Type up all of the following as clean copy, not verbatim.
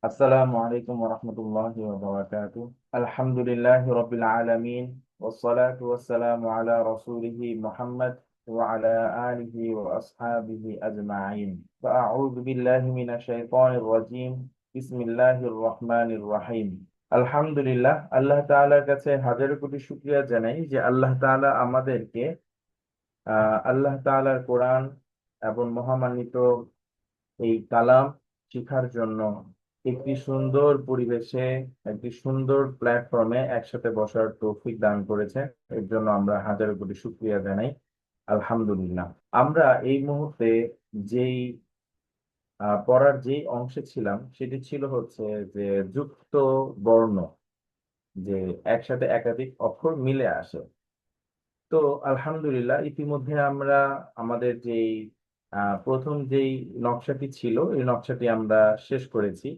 আসসালামু আলাইকুম ওয়া রাহমাতুল্লাহি ওয়া বারাকাতুহু। আলহামদুলিল্লাহি রাব্বিল আলামিন ওয়াসসালাতু ওয়াসসালামু আলা রাসূলিহি মুহাম্মদ ওয়া আলা আলিহি ওয়া আসহাবিহি আজমাইন। ফাআউযু বিল্লাহি মিনাশ শাইতানির রাজীম। বিসমিল্লাহির রহমানির রহিম। আলহামদুলিল্লাহ, আল্লাহ তাআলার কাছে হাজার কোটি শুকরিয়া জানাই যে আল্লাহ তাআলা আমাদেরকে আল্লাহ তাআলার কোরআন এবং মহামান্বিত এই কালাম শিখার জন্য একটি সুন্দর পরিবেশে, একটি সুন্দর প্ল্যাটফর্মে একসাথে বসার তৌফিক দান করেছে। এর জন্য আমরা হাজার কোটি শুকরিয়া জানাই। আলহামদুলিল্লাহ। আমরা এই মুহূর্তে যেই পড়ার যেই অংশে ছিলাম সেটি ছিল হচ্ছে যে যুক্ত বর্ণ, যে একসাথে একাধিক অক্ষর মিলে আসে। তো আলহামদুলিল্লাহ, ইতিমধ্যে আমরা আমাদের যেই প্রথম যেই নকশাটি ছিল এই নকশাটি আমরা শেষ করেছি,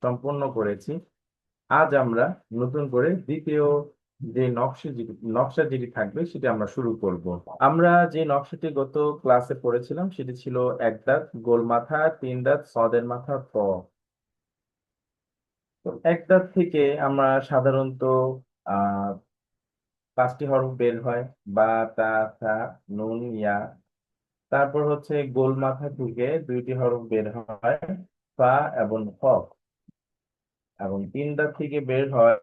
সম্পূর্ণ করেছি। আজ আমরা নতুন করে দ্বিতীয় যে নকশা যেটি থাকবে সেটি আমরা শুরু করব। আমরা যে নকশাটি গত ক্লাসে পড়েছিলাম সেটি ছিল এক দাঁত গোল মাথা, তিন দাঁত সদের মাথা প। তো এক দাঁত থেকে আমরা সাধারণত আহ পাঁচটি হরফ বের হয়: বা, তা, থা, নুন, ইয়া। তারপর হচ্ছে গোল মাথা থেকে দুইটি হরফ বের হয়: ফা এবং খ। এবং তিন দাঁত থেকে বের হয়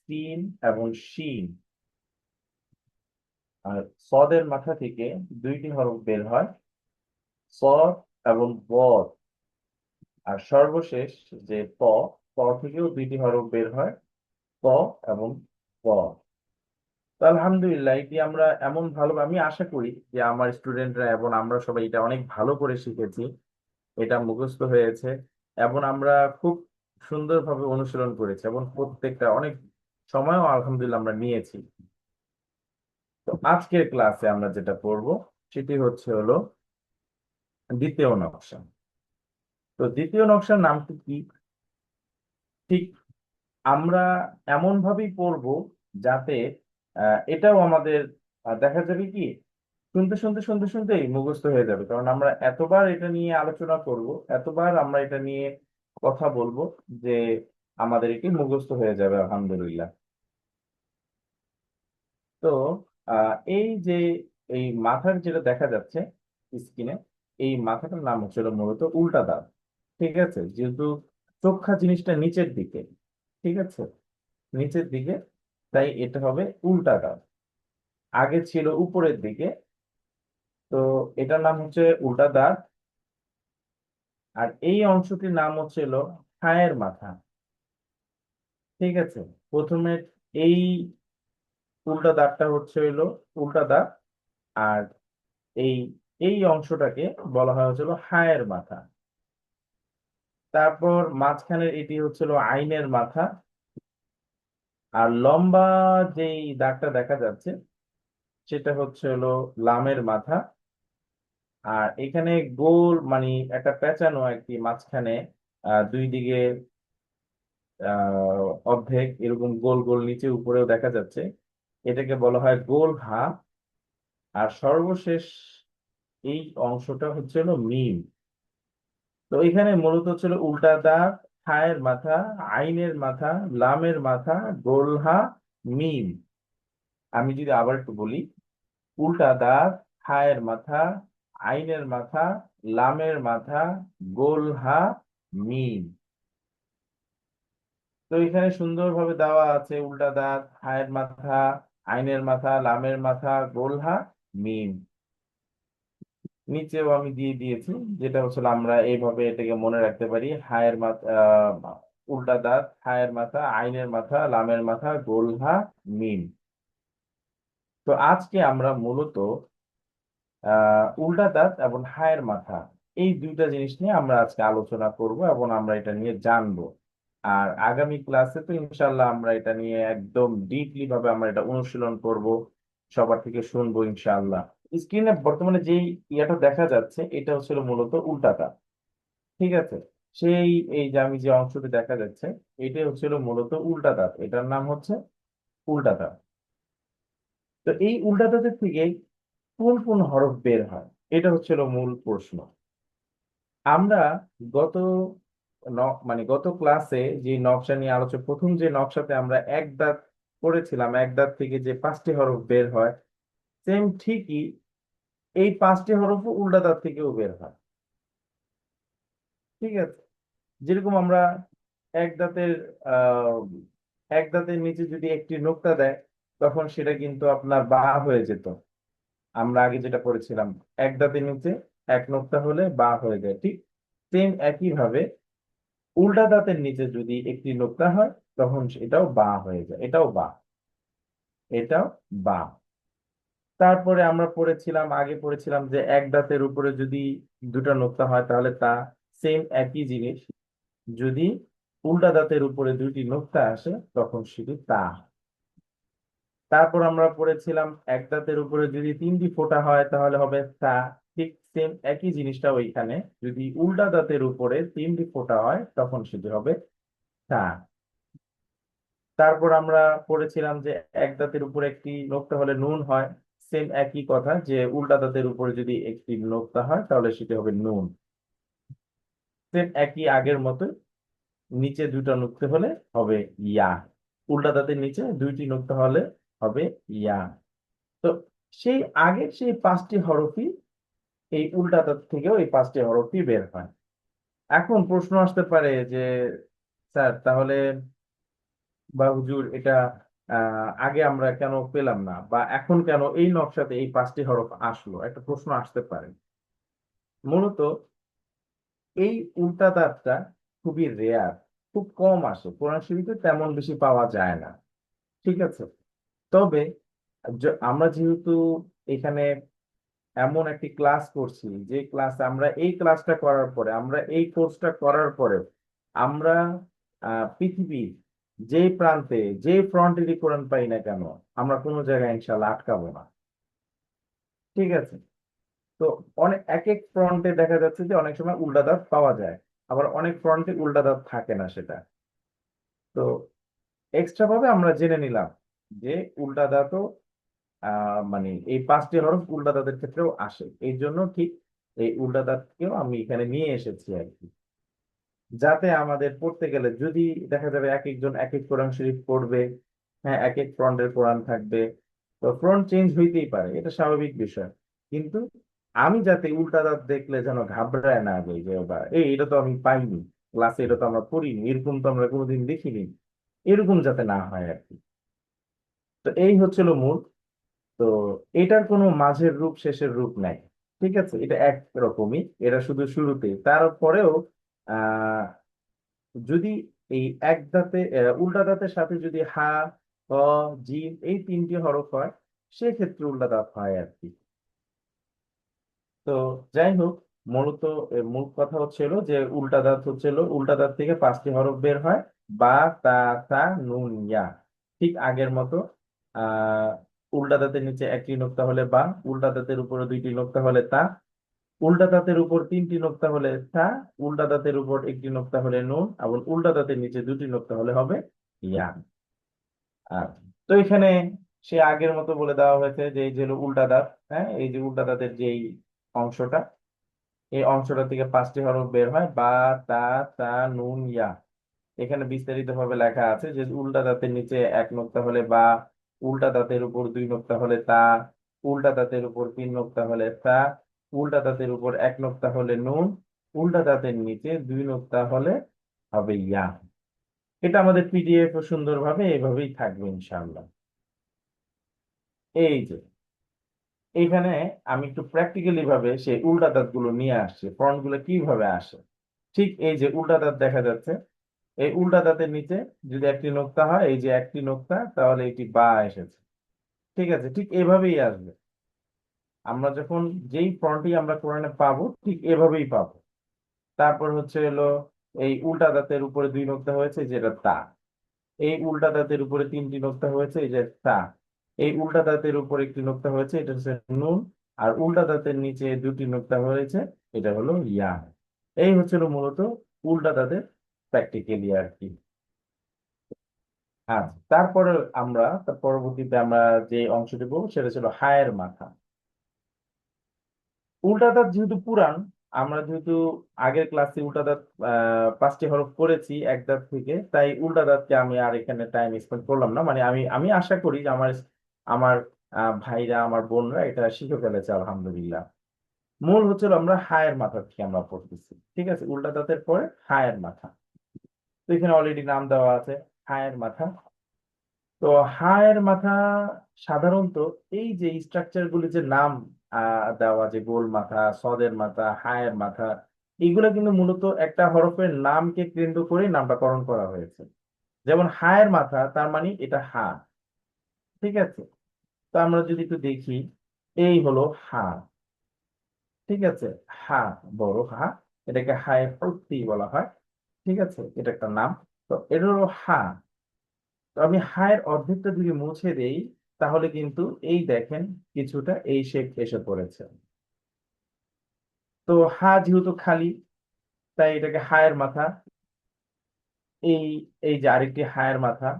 সিন এবং শিন। আর সদের মাথা থেকে দুইটি হরফ বের হয়: সদ এবং বদ। আর সর্বশেষ যে প, প থেকেও দুইটি হরফ বের হয়: প এবং প। তো আলহামদুলিল্লাহ, এটি আমরা এমন ভালো, আমি আশা করি যে আমার স্টুডেন্টরা এবং আমরা সবাই এটা অনেক ভালো করে শিখেছি, এটা মুখস্থ হয়েছে এবং আমরা খুব সুন্দরভাবে অনুশীলন করেছি এবং প্রত্যেকটা অনেক সময়ও আলহামদুলিল্লাহ আমরা নিয়েছি। তো আজকের ক্লাসে আমরা যেটা পড়বো সেটি হচ্ছে হলো দ্বিতীয় নকশা। তো দ্বিতীয় নকশার নামটি কি? ঠিক আমরা এমন ভাবেই পড়বো যাতে এটাও আমাদের দেখা যাবে কি শুনতে শুনতে শুনতে শুনতেই মুখস্থ হয়ে যাবে, কারণ আমরা এতবার এটা নিয়ে আলোচনা করব, এতবার আমরা এটা নিয়ে কথা বলবো যে আমাদের এটি মুখস্থ হয়ে যাবে আলহামদুলিল্লাহ। তো এই যে এই মাথার যেটা দেখা যাচ্ছে স্কিনে, এই মাথাটার নাম হচ্ছিল মূলত উল্টা দাঁত। ঠিক আছে, যেহেতু চোখা জিনিসটা নিচের দিকে, ঠিক আছে, নিচের দিকে, তাই এটা হবে উল্টা দাঁত। আগে ছিল উপরের দিকে, তো এটার নাম হচ্ছে উল্টা দাঁত। আর এই অংশটির নাম হচ্ছিল হায়ের মাথা। ঠিক আছে, প্রথমে এই উল্টা দাঁতটা হচ্ছে হইলো উল্টা দাঁত। আর এই এই অংশটাকে বলা হয় হচ্ছিল হায়ের মাথা। তারপর মাঝখানের এটি হচ্ছিল আইনের মাথা। আর লম্বা যেই দাগটা দেখা যাচ্ছে সেটা হচ্ছে হলো লামের মাথা। আর এখানে গোল মানে একটা পেঁচানো একটি মাঝখানে দুই দিকে অর্ধেক এরকম গোল গোল নিচে উপরেও দেখা যাচ্ছে, এটাকে বলা হয় গোল হা। আর সর্বশেষ এই অংশটা হচ্ছে হলো মিম। তো এখানে মূলত হচ্ছিল উল্টা দাঁত, হায়ের মাথা, আইনের মাথা, লামের মাথা, গোল হা, মিম। আমি যদি আবার একটু বলি: উল্টা দাঁত, হায়ের মাথা, আইনের মাথা, লামের মাথা, গোল হা, মিম। তো এখানে সুন্দরভাবে দেওয়া আছে উল্টা দাঁত, হায়ের মাথা, আইনের মাথা, লামের মাথা, গোলহা, মিম। নিচেও আমি দিয়ে দিয়েছি, যেটা হচ্ছে আমরা এইভাবে এটাকে মনে রাখতে পারি: হায়ের মাথা, উল্টা দাঁত, হায়ের মাথা, আইনের মাথা, লামের মাথা, গোলহা, মিম। তো আজকে আমরা মূলত উল্টা দাঁত এবং হায়ের মাথা, এই দুইটা জিনিস নিয়ে আমরা আজকে আলোচনা করব এবং আমরা এটা নিয়ে জানবো। আর আগামী ক্লাসে তো ইনশাল্লাহ আমরা এটা নিয়ে একদম ডিপলি ভাবে আমরা এটা অনুশীলন করব, সবার থেকে শুনবো ইনশাআল্লাহ। স্ক্রিনে বর্তমানে যেই ইয়াটা দেখা যাচ্ছে এটা হচ্ছিল মূলত উল্টা দাঁত। ঠিক আছে, সেই এই যে আমি যে অংশটি দেখা যাচ্ছে এটাই হচ্ছিল মূলত উল্টা দাঁত, এটার নাম হচ্ছে উল্টা দাঁত। তো এই উল্টা দাঁতের থেকে কোন কোন হরফ বের হয়, এটা হচ্ছিল মূল প্রশ্ন। আমরা গত মানে গত ক্লাসে যে নকশা নিয়ে আলোচনা, প্রথম যে নকশাতে আমরা এক দাঁত করেছিলাম, এক দাঁত থেকে যে 5টি হরফ বের হয়, সেম ঠিকই এই 5টি হরফও উল্টা দাঁত থেকেও বের হয়। ঠিক আছে, যেরকম আমরা এক দাঁতের আহ এক দাঁতের নিচে যদি একটি নোক্তা দেয়, তখন সেটা কিন্তু আপনার বা হয়ে যেত। আমরা আগে যেটা করেছিলাম, এক দাঁতের নিচে এক নোক্তা হলে বা হয়ে যায়, ঠিক সেম একই ভাবে উল্টা দাঁতের নিচে যদি একটি নোক্তা হয়, তখন এটাও বা হয়ে যায়, এটাও বা, এটাও বা। তারপরে আমরা আগে পড়েছিলাম যে এক দাঁতের উপরে যদি দুটো নোক্তা হয় তাহলে তা, সেম একই জিনিস যদি উল্টা দাঁতের উপরে দুইটি নোক্তা আসে তখন সেটি তা। তারপর আমরা পড়েছিলাম এক দাঁতের উপরে যদি 3টি ফোঁটা হয় তাহলে হবে তা। ঠিক সেম একই জিনিসটা ওইখানে, যদি উল্টা দাঁতের উপরে 3টি ফোঁটা হয় তখন সেটি হবে তা। তারপর আমরা পড়েছিলাম যে এক দাঁতের উপরে একটি নোক্তা হলে নুন হয়। সেম একই কথা, যে উল্টা দাঁতের উপরে যদি একটি নোক্তা হয় তাহলে সেটি হবে নুন। সেম একই আগের মতো, নিচে দুটো নোক্তা হলে হবে ইয়া, উল্টা দাঁতের নিচে দুইটি নোক্তা হলে হবে ইয়া। তো সেই আগের সেই 5টি হরফই এই উল্টা দাঁত থেকেও এই 5টি হরফই বের হয়। এখন প্রশ্ন আসতে পারে যে স্যার তাহলে, বা হুজুর এটা আগে আমরা কেন পেলাম না, বা এখন কেন এই নকশাতে এই 5টি হরফ আসলো, একটা প্রশ্ন আসতে পারে। মূলত এই উল্টা দাঁতটা খুবই রেয়ার, খুব কম আসে, কোরআন শরীফে তেমন বেশি পাওয়া যায় না। ঠিক আছে, তবে আমরা যেহেতু এখানে এমন একটি ক্লাস করছি, যে ক্লাসে আমরা এই ক্লাসটা করার পরে, আমরা এই কোর্সটা করার পরে আমরা পৃথিবীর যে প্রান্তে যে ফ্রন্টেরই কোরআন পাই না কেন, আমরা কোনো জায়গায় ইনশাল্লাহ আটকাবো না। ঠিক আছে, তো অনেক এক এক ফ্রন্টে দেখা যাচ্ছে যে অনেক সময় উল্টা দাঁত পাওয়া যায়, আবার অনেক ফ্রন্টে উল্টা দাঁত থাকে না সেটা। তো এক্সট্রা ভাবে আমরা জেনে নিলাম যে উল্টা দাঁতও মানে এই 5টি হরফ উল্টা দাঁতের ক্ষেত্রেও আসে, এই জন্য ঠিক এই উল্টা দাঁতকেও আমি এখানে নিয়ে এসেছি আর কি, যাতে আমাদের পড়তে গেলে যদি দেখা যাবে এক একজন এক এক কোরআন শরীফ পড়বে, হ্যাঁ এক এক ফ্রন্টের কোরআন থাকবে, তো ফ্রন্ট চেঞ্জ হইতেই পারে, এটা স্বাভাবিক বিষয়। কিন্তু আমি যাতে উল্টা দাঁত দেখলে যেন ঘাবড়ায় না যাই, যে বা এই এটা তো আমি পাইনি, ক্লাসে এটা তো আমরা পড়িনি, এরকম তো আমরা কোনোদিন দেখিনি, এরকম যাতে না হয় আর কি। তো এই হচ্ছিল মূল। তো এটার কোনো মাঝের রূপ শেষের রূপ নাই। ঠিক আছে, এটা একরকমই, এটা শুধু শুরুতে, তারপরেও আহ যদি এই এক দাঁতে উল্টা দাঁতের সাথে যদি হা, হ, জিম এই 3টি হরফ হয়, সেক্ষেত্রে উল্টা দাঁত হয় আর কি। তো যাই হোক, মূলত মূল কথা হচ্ছিল যে উল্টা দাঁত হচ্ছিল, উল্টা দাঁত থেকে 5টি হরফ বের হয়, বা, তা, সা, নুন, ইয়া। ঠিক আগের মতো, আহ উল্টা দাঁতের নিচে একটি নোক্তা হলে বা, উল্টা দাঁতের উপরে দুইটি নোক্তা হলে তা, উল্টা দাঁতের উপর 3টি নোক্তা হলে থা, উল্টা দাঁতের উপর একটি নোক্তা হলে নুন, এবং উল্টা দাঁতের নিচে দুটি নোক্তা হলে হবে ইয়া। আর তো এখানে সে আগের মতো বলে দেওয়া হয়েছে যে এই যে হলো উল্টা দাঁত, হ্যাঁ এই যে উল্টা দাঁতের যে অংশটা, এই অংশটা থেকে 5টি হরফ বের হয়, বা, তা, সা, নুন, ইয়া। এখানে বিস্তারিত ভাবে লেখা আছে যে উল্টা দাঁতের নিচে এক নোক্তা হলে বা, উল্টা দাঁতের উপর 2 নোক্তা হলে তা, উল্টা দাঁতের উপর 3 নোক্তা হলে সা, উল্টা দাঁতের উপর এক নোক্তা হলে নুন, উল্টা দাঁতের নিচে 2 নোক্তা হলে হবে ইয়া। এটা আমাদের পিডিএফ সুন্দরভাবে এইভাবেই থাকবে ইনশাআল্লাহ। এই যে এইখানে আমি একটু প্র্যাকটিক্যালি ভাবে সেই উল্টা দাঁত গুলো নিয়ে আসছি, ফ্রন্ট গুলো কিভাবে আসে। ঠিক এই যে উল্টা দাঁত দেখা যাচ্ছে, এই উল্টা দাঁতের নিচে যদি একটি নোক্তা হয়, এই যে একটি নোক্তা, তাহলে এটি বা এসেছে। ঠিক আছে, ঠিক এভাবেই আসবে। আমরা যখন যেই ফ্রন্টই আমরা কোরআনে পাবো ঠিক এভাবেই পাবো। তারপর হচ্ছে হলো এই উল্টা দাঁতের উপরে 2 নোক্তা হয়েছে, যেটা তা। এই উল্টা দাঁতের উপরে 3টি নোক্তা হয়েছে, এই যে তা। এই উল্টা দাঁতের উপর একটি নোক্তা হয়েছে, এটা হচ্ছে নুন। আর উল্টা দাঁতের নিচে 2টি নোক্তা হয়েছে, এটা হলো ইয়া। এই হচ্ছিল মূলত উল্টা দাঁতের প্র্যাকটিক্যালি আর কি। আচ্ছা, তারপরে তার পরবর্তীতে আমরা যে অংশটি বলবো সেটা ছিল হায়ের মাথা। উল্টা দাঁত যেহেতু পুরাণ, আমরা যেহেতু আগের ক্লাসে উল্টা দাঁত 5টি হরফ করেছি এক দাঁত থেকে, তাই উল্টা দাঁতকে আমি আর এখানে টাইম স্পেন্ড করলাম না। মানে আমি আমি আশা করি যে আমার আমার ভাইরা, আমার বোনরা এটা শিখে ফেলেছে আলহামদুলিল্লাহ। মূল হচ্ছিল আমরা হায়ের মাথা থেকে আমরা পড়তেছি। ঠিক আছে, উল্টা দাঁতের পরে হায়ের মাথা। তো এখানে অলরেডি নাম দেওয়া আছে, হায়ের মাথা। তো হায়ের মাথা সাধারণত এই যে স্ট্রাকচার গুলি যে নাম দেওয়া, যে গোল মাথা, সদের মাথা, হায়ের মাথা, এগুলো কিন্তু মূলত একটা হরফের নামকে কেন্দ্র করে নামকরণ করা হয়েছে। যেমন হায়ের মাথা, তার মানে এটা হা। ঠিক আছে, তো আমরা যদি একটু দেখি, এই হলো হা। ঠিক আছে, হা, বড় হা, এটাকে হায় প্রত্যি বলা হয়। ঠিক আছে, এটা একটা নাম। তো এটা হলো হা। তো আমি হায়ের অর্ধেকটা যদি মুছে দেই, তাহলে কিন্তু এই দেখেন কিছুটা এই শেপ এসে পড়েছে। তো হা যেহেতু খালি, তাই এটাকে হায়ের মাথা। এই এই যে আরেকটি হায়ের মাথা।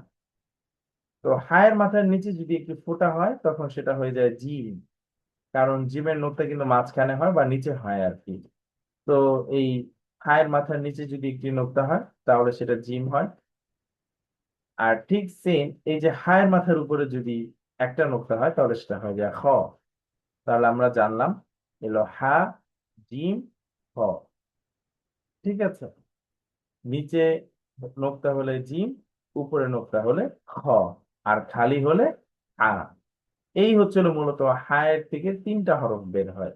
তো হায়ের মাথার নিচে যদি একটু ফোঁটা হয়, তখন সেটা হয়ে যায় জিম। কারণ জিমের নোকটা কিন্তু মাঝখানে হয় বা নিচে হয় আর কি। তো এই হায়ের মাথার নিচে যদি একটি নোকতা হয়, তাহলে সেটা জিম হয়। আর ঠিক সেম এই যে হায়ের মাথার উপরে যদি একটা নোকতা হয়, তাহলে সেটা হয়ে যায় খ। তাহলে আমরা জানলাম এলো হা, জিম, খ। ঠিক আছে, নিচে নোকতা হলে জিম, উপরে নোকতা হলে খ, আর খালি হলে আ। এই হচ্ছিল মূলত হায়ের থেকে তিনটা হরফ বের হয়।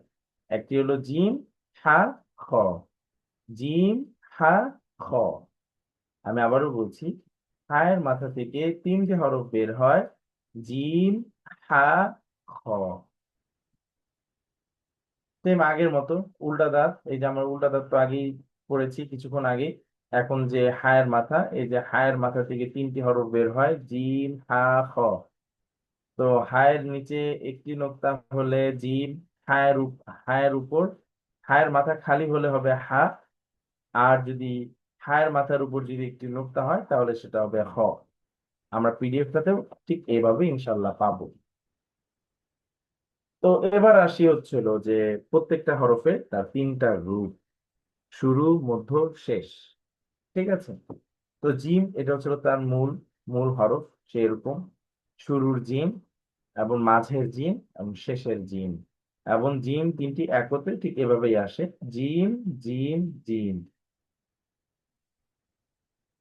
একটি হলো জিম, হা, খ। জিম, হা, খ। আমি আবারও বলছি, হায়ের মাথা থেকে তিনটে হরফ বের হয়, জিম, হা, খ। সেম আগের মতো উল্টা দাঁত, এই যে আমরা উল্টা দাঁত তো আগেই পড়েছি কিছুক্ষণ আগে। এখন যে হায়ের মাথা, এই যে হায়ের মাথা থেকে তিনটি হরফ বের হয়, জিম, হা, খ। তো হায়ের নিচে একটি নোক্তা হলে জিম, হায়ের উপর, হায়ের মাথা খালি হলে হবে হা। আর যদি হায়ের মাথার উপর যদি একটি নোক্তা হয়, তাহলে সেটা হবে খ। আমরা পিডিএফটাতেও ঠিক এইভাবে ইনশাল্লাহ পাবো। তো এবার আসি হচ্ছিল যে প্রত্যেকটা হরফে তার তিনটা রূপ, শুরু, মধ্য, শেষ। ঠিক আছে, তো জিম এটা হচ্ছিল তার মূল মূল হরফ, সেরকম শুরুর জিম, এবং মাঝের জিম, এবং শেষের জিম। এবং জিম তিনটি একত্রে ঠিক এভাবেই আসে, জিম, জিম, জিম।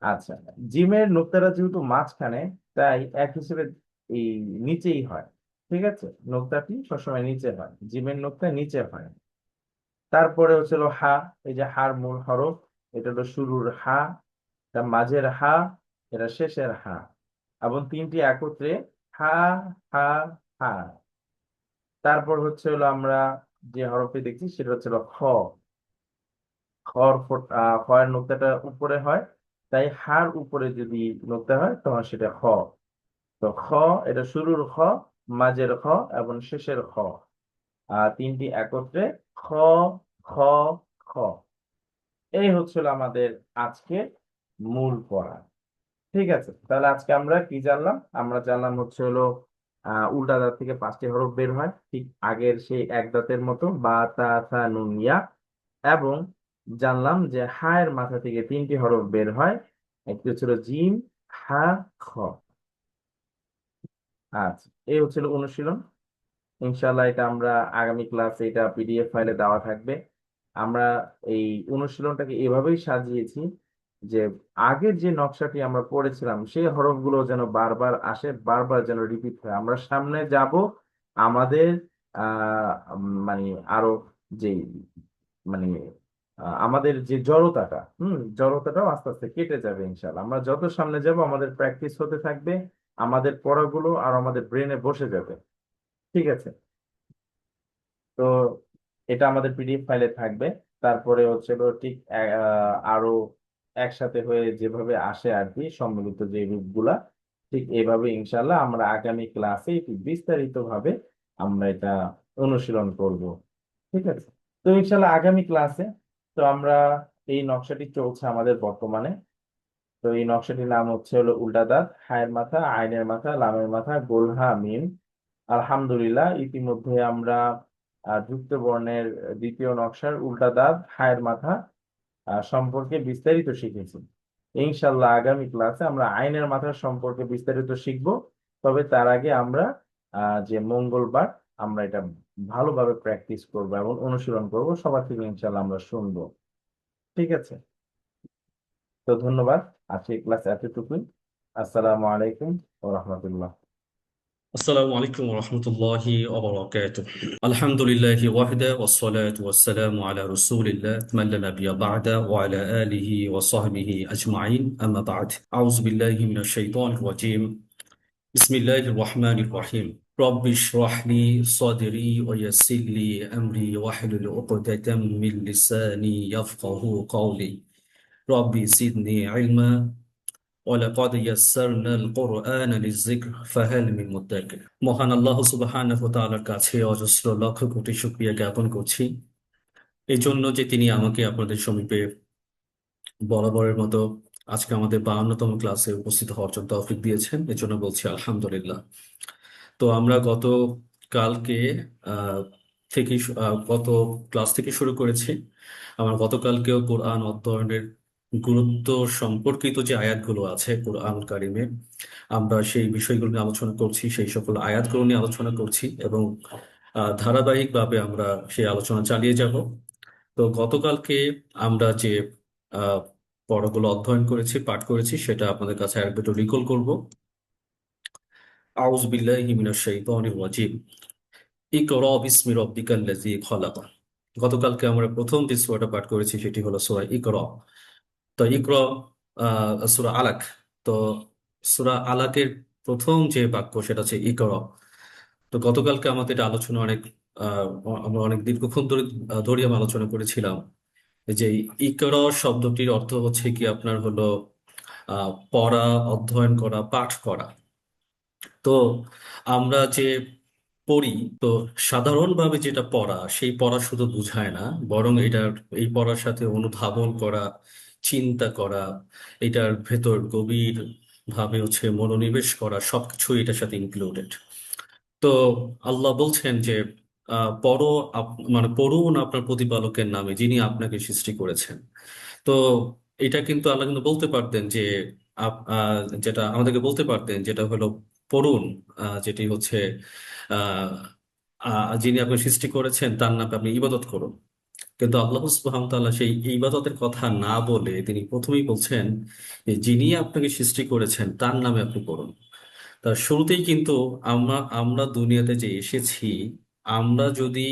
আচ্ছা, জিমের নোক্তাটা যেহেতু মাঝখানে, তাই এক হিসেবে এই নিচেই হয়। ঠিক আছে, নোক্তাটি সবসময় নিচে হয়, জিমের নোক্তা নিচে হয়। তারপরে হচ্ছিল হা, এই যে হার মূল হরফ, এটা হলো শুরুর হা, এটা মাঝের হা, এটা শেষের হা, এবং তিনটি একত্রে হা, হা, হা। তারপর হচ্ছে হলো আমরা যে হরফটি দেখছি সেটা হচ্ছে হলো খ। খয়ের নোক্তাটা উপরে হয়, তাই হার উপরে যদি নোক্তা হয়, তখন সেটা খ। তো খ, এটা শুরুর খ, মাঝের খ, এবং শেষের খ। তিনটি একত্রে খ, খ, খ। এই হচ্ছিল আমাদের আজকে মূল পড়া। ঠিক আছে, তাহলে আজকে আমরা কি জানলাম? আমরা জানলাম হচ্ছে হলো উল্টা দাঁত থেকে 5টি হরফ বের হয়, ঠিক আগের সেই এক দাঁতের মতো, বা, তা, থা, নুন, ইয়া। এবং জানলাম যে হায়ের মাথা থেকে তিনটি হরফ বের হয়, একটি হচ্ছিল জিম, হা, খ। আচ্ছা, এই হচ্ছিল অনুশীলন। ইনশাল্লাহ এটা আমরা আগামী ক্লাসে এটা পিডিএফ ফাইলে দেওয়া থাকবে। আমরা এই অনুশীলনটাকে এভাবেই সাজিয়েছি যে আগের যে নকশাটি আমরা পড়েছিলাম, সেই হরফগুলো যেন বারবার আসে, বারবার যেন রিপিট হয়। আমরা সামনে যাব, আমাদের মানে আরো যে মানে আমাদের যে জড়তাটাও আস্তে আস্তে কেটে যাবে ইনশাল্লাহ। আমরা যত সামনে যাব, আমাদের প্র্যাকটিস হতে থাকবে, আমাদের পড়াগুলো আর আমাদের ব্রেনে বসে যাবে। ঠিক আছে, তো এটা আমাদের পিডিএফ ফাইলে থাকবে। তারপরে হচ্ছে হলো ঠিক আরো একসাথে হয়ে যেভাবে আসে আর কি, সম্মিলিত যে রূপগুলা, ঠিক এভাবে ইনশাল্লাহ আমরা আগামী ক্লাসে একটু বিস্তারিত ভাবে আমরা এটা অনুশীলন করব। ঠিক আছে, তো ইনশাল্লাহ আগামী ক্লাসে, তো আমরা এই নকশাটি চলছে আমাদের বর্তমানে। তো এই নকশাটির নাম হচ্ছে হলো উল্টা দাঁত, হায়ের মাথা, আইনের মাথা, লামের মাথা, গোলহা, মিম। আলহামদুলিল্লাহ ইতিমধ্যে আমরা যুক্ত বর্ণের দ্বিতীয় নকশার উল্টা দাঁত, হায়ের মাথা সম্পর্কে বিস্তারিত শিখেছি। ইনশাল্লাহ আগামী ক্লাসে আমরা আইনের মাথা সম্পর্কে বিস্তারিত শিখব। তবে তার আগে আমরা যে মঙ্গলবার আমরা এটা ভালোভাবে প্র্যাকটিস করব এবং অনুশীলন করব, সবার থেকে ইনশাল্লাহ আমরা শুনবো। ঠিক আছে, তো ধন্যবাদ। আজকে ক্লাস এতটুকুই। আসসালামু আলাইকুম ওয়া রাহমাতুল্লাহ। السلام عليكم ورحمة الله وبركاته. الحمد لله وحده والصلاة والسلام على رسول الله من لا نبي بعده وعلى آله وصحبه أجمعين أما بعد أعوذ بالله من الشيطان الرجيم بسم الله الرحمن الرحيم رب اشرح لي صدري ويسر لي أمري واحلل عقدة من لساني يفقه قولي رب زدني علما ولقد يسرنا القرآن للذكر فهل من مدكر। মহান আল্লাহ সুবহানাহু ওয়া তাআলার কাছে অজস্র লক্ষ কোটি শুকরিয়া জ্ঞাপন করছি এই জন্য যে তিনি আমাকে আপনাদের সমীপে বরাবরের মতো আজকে আমাদের 52তম ক্লাসে উপস্থিত হওয়ার জন্য তৌফিক দিয়েছেন, এর জন্য বলছি আলহামদুলিল্লাহ। তো আমরা গত কালকে আহ, গত ক্লাস থেকে শুরু করেছি। আমার গতকালকেও কোরআন অধ্যয়নের গুরুত্ব সম্পর্কিত যে আয়াতগুলো আছে কোরআন কারিমে, আমরা সেই বিষয়গুলো নিয়ে আলোচনা করছি, সেই সকল আয়াতগুলো নিয়ে আলোচনা করছি এবং ধারাবাহিকভাবে আমরা সেই আলোচনা চালিয়ে যাব। তো গতকালকে আমরা যে আহ পড়াগুলো অধ্যয়ন করেছি, পাঠ করেছি, সেটা আপনাদের কাছে আরেকবার একটু রিকল করবো। আউযু বিল্লাহি মিনাশ শাইতানির রাজিম। ইকরা বিসমি রাব্বিকাল্লাযী খলাক। গতকালকে আমরা প্রথম যে সূরাটা পাঠ করেছি সেটি হলো সূরা ইকরা। তো ইকরা সূরা আলাক। তো সূরা আলাকের প্রথম যে বাক্য সেটা হচ্ছে ইকরা। তো গতকালকে আমাদের এটা আলোচনা অনেক আহ, আমরা অনেক দীর্ঘক্ষণ ধরে আমরা আলোচনা করেছিলাম যে ইকরা শব্দটির অর্থ হচ্ছে কি আপনার হলো পড়া, অধ্যয়ন করা, পাঠ করা। তো আমরা যে পড়ি, তো সাধারণভাবে যেটা পড়া, সেই পড়া শুধু বুঝায় না, বরং এই পড়ার সাথে অনুধাবন করা, চিন্তা করা, এটার ভেতর গভীর ভাবে মনোনিবেশ করা, সবকিছু এটার সাথে ইনক্লুডেড। তো আল্লাহ বলছেন যে পড়ো, মানে পড়ুন আপনার প্রতিপালকের নামে যিনি আপনাকে সৃষ্টি করেছেন। তো এটা কিন্তু আল্লাহ কিন্তু বলতে পারতেন যে যেটা আমাদেরকে বলতে পারতেন যেটা হলো পড়ুন, যেটি হচ্ছে আহ যিনি আপনাকে সৃষ্টি করেছেন তার নামে আপনি ইবাদত করুন। কিন্তু আল্লাহ সুবহানাহু ওয়া তাআলা সেই ইবাদতের কথা না বলে তিনি প্রথমেই বলছেন যে যিনি আপনাকে সৃষ্টি করেছেন তার নামে আপনি পড়ুন। তার শুরুতেই কিন্তু আমরা আমরা দুনিয়াতে যে এসেছি, আমরা যদি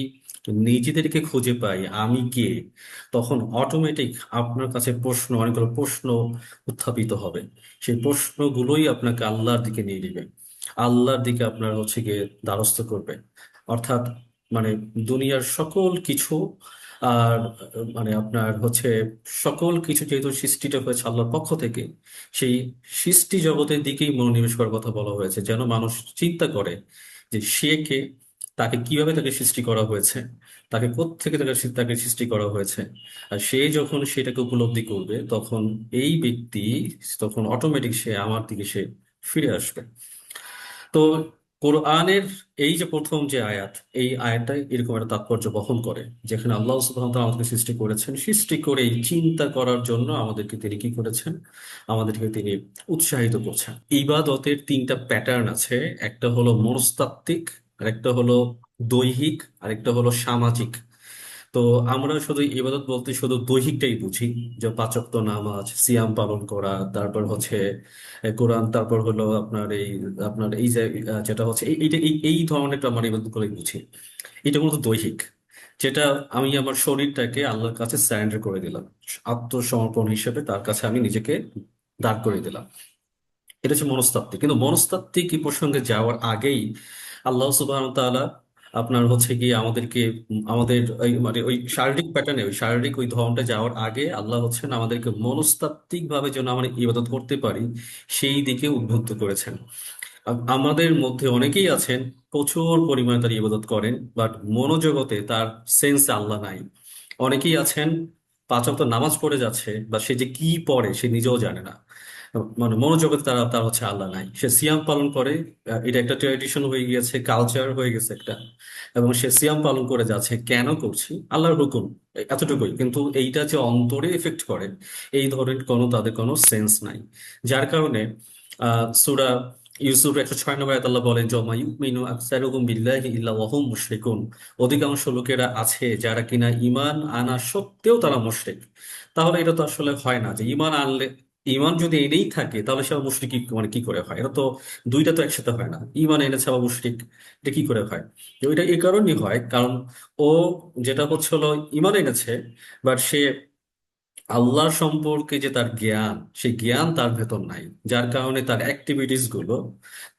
নিজেদেরকে খুঁজে পাই আমি কে, তখন অটোমেটিক আপনার কাছে অনেকগুলো প্রশ্ন উত্থাপিত হবে। সেই প্রশ্নগুলোই আপনাকে আল্লাহর দিকে নিয়ে দিবে, আল্লাহর দিকে আপনার গিয়ে দ্বারস্থ করবে। অর্থাৎ মানে দুনিয়ার সকল কিছু আর মানে আপনার সকল কিছু যেহেতু সৃষ্টিটা হয়েছে আল্লাহর পক্ষ থেকে, সেই সৃষ্টি জগতের দিকেই মনোনিবেশ করার কথা বলা হয়েছে, যেন মানুষ চিন্তা করে যে সে কে, তাকে কিভাবে তাকে সৃষ্টি করা হয়েছে, তাকে কোত্থেকে তাকে সৃষ্টি করা হয়েছে। আর সে যখন সেটাকে উপলব্ধি করবে তখন এই ব্যক্তি, তখন অটোমেটিক সে আমার দিকে সে ফিরে আসবে। তো কোরআনের এই যে প্রথম যে আয়াত, এই আয়াতটা এরকম একটা তাৎপর্য বহন করে, যেখানে আল্লাহ সুবহানাহু ওয়া তাআলা আমাদেরকে সৃষ্টি করেছেন, সৃষ্টি করে এই চিন্তা করার জন্য আমাদেরকে তিনি কি করেছেন, আমাদেরকে তিনি উৎসাহিত করছেন। ইবাদতের তিনটা প্যাটার্ন আছে, একটা হলো মনস্তাত্ত্বিক, আরেকটা হলো দৈহিক, আরেকটা হলো সামাজিক। তো আমরা শুধু ইবাদত বলতে শুধু দৈহিকটাই বুঝি, যে পাঁচ ওয়াক্ত নামাজ, সিয়াম পালন করা, তারপর কোরআন, তারপর হলো আপনার এই যে যেটা হচ্ছে এইটা এই ধরনের আমরা ইবাদত করে বুঝি। এটা মূলত দৈহিক, যেটা আমি আমার শরীরটাকে আল্লাহর কাছে স্যারেন্ডার করে দিলাম, আত্মসমর্পণ হিসেবে তার কাছে আমি নিজেকে দাঁড় করে দিলাম। এটা হচ্ছে মনস্তাত্ত্বিক। কিন্তু মনস্তাত্ত্বিক এই প্রসঙ্গে যাওয়ার আগেই আল্লাহ সুবহানাহু ওয়া তাআলা আপনার গিয়ে আমাদেরকে আমাদের মানে ওই শারীরিক প্যাটার্নে, ওই শারীরিক ওই ধরনটা যাওয়ার আগে আল্লাহ আমাদেরকে মনস্তাত্ত্বিক ভাবে যেন আমরা ইবাদত করতে পারি সেই দিকে উদ্বুদ্ধ করেছেন। আমাদের মধ্যে অনেকেই আছেন প্রচুর পরিমাণে তার ইবাদত করেন, বাট মনোজগতে তার সেন্স আল্লাহ নাই। অনেকেই আছেন পাঁচ ওয়াক্ত নামাজ পড়ে যাচ্ছে, বা সে যে কি পড়ে সে নিজেও জানে না। মানে মনোজগতে তারা তার হচ্ছে আল্লাহ নাই, সে সিয়াম পালন করে। এটা একটা ট্র্যাডিশন হয়ে গিয়েছে, কালচার হয়ে গেছে একটা, এবং সে সিয়াম পালন করে যাচ্ছে। কেন করছি? আল্লাহর হুকুম, এতটুকুই। কিন্তু এইটা যে অন্তরে এফেক্ট করে, এই ধরনের কোনো তাদের কোনো সেন্স নাই। যার কারণে সূরা ইউসুফ 106 নম্বর আয়াতে আল্লাহ বলেন, জমা ইউমিনু আকসারুহুম বিল্লাহি ইল্লা ওয়া হুম মুশরিকুন। অধিকাংশ লোকেরা আছে যারা কিনা ঈমান আনা সত্ত্বেও তারা মুশরিক। তাহলে এটা তো আসলে হয় না যে ঈমান আনলে, ঈমান যদি এনেই থাকে তাহলে সে আবার মুশরিক মানে কি করে হয়? এটা তো দুইটা তো একসাথে হয় না। ঈমান এনেছে আবার মুশরিক, এটা কি করে হয়? তো এটা এই কারণেই হয়, কারণ ও যেটা হচ্ছে হলো ঈমান এনেছে, বাট সে আল্লাহ সম্পর্কে যে তার জ্ঞান, সেই জ্ঞান তার ভেতর নাই। যার কারণে তার অ্যাক্টিভিটিস গুলো,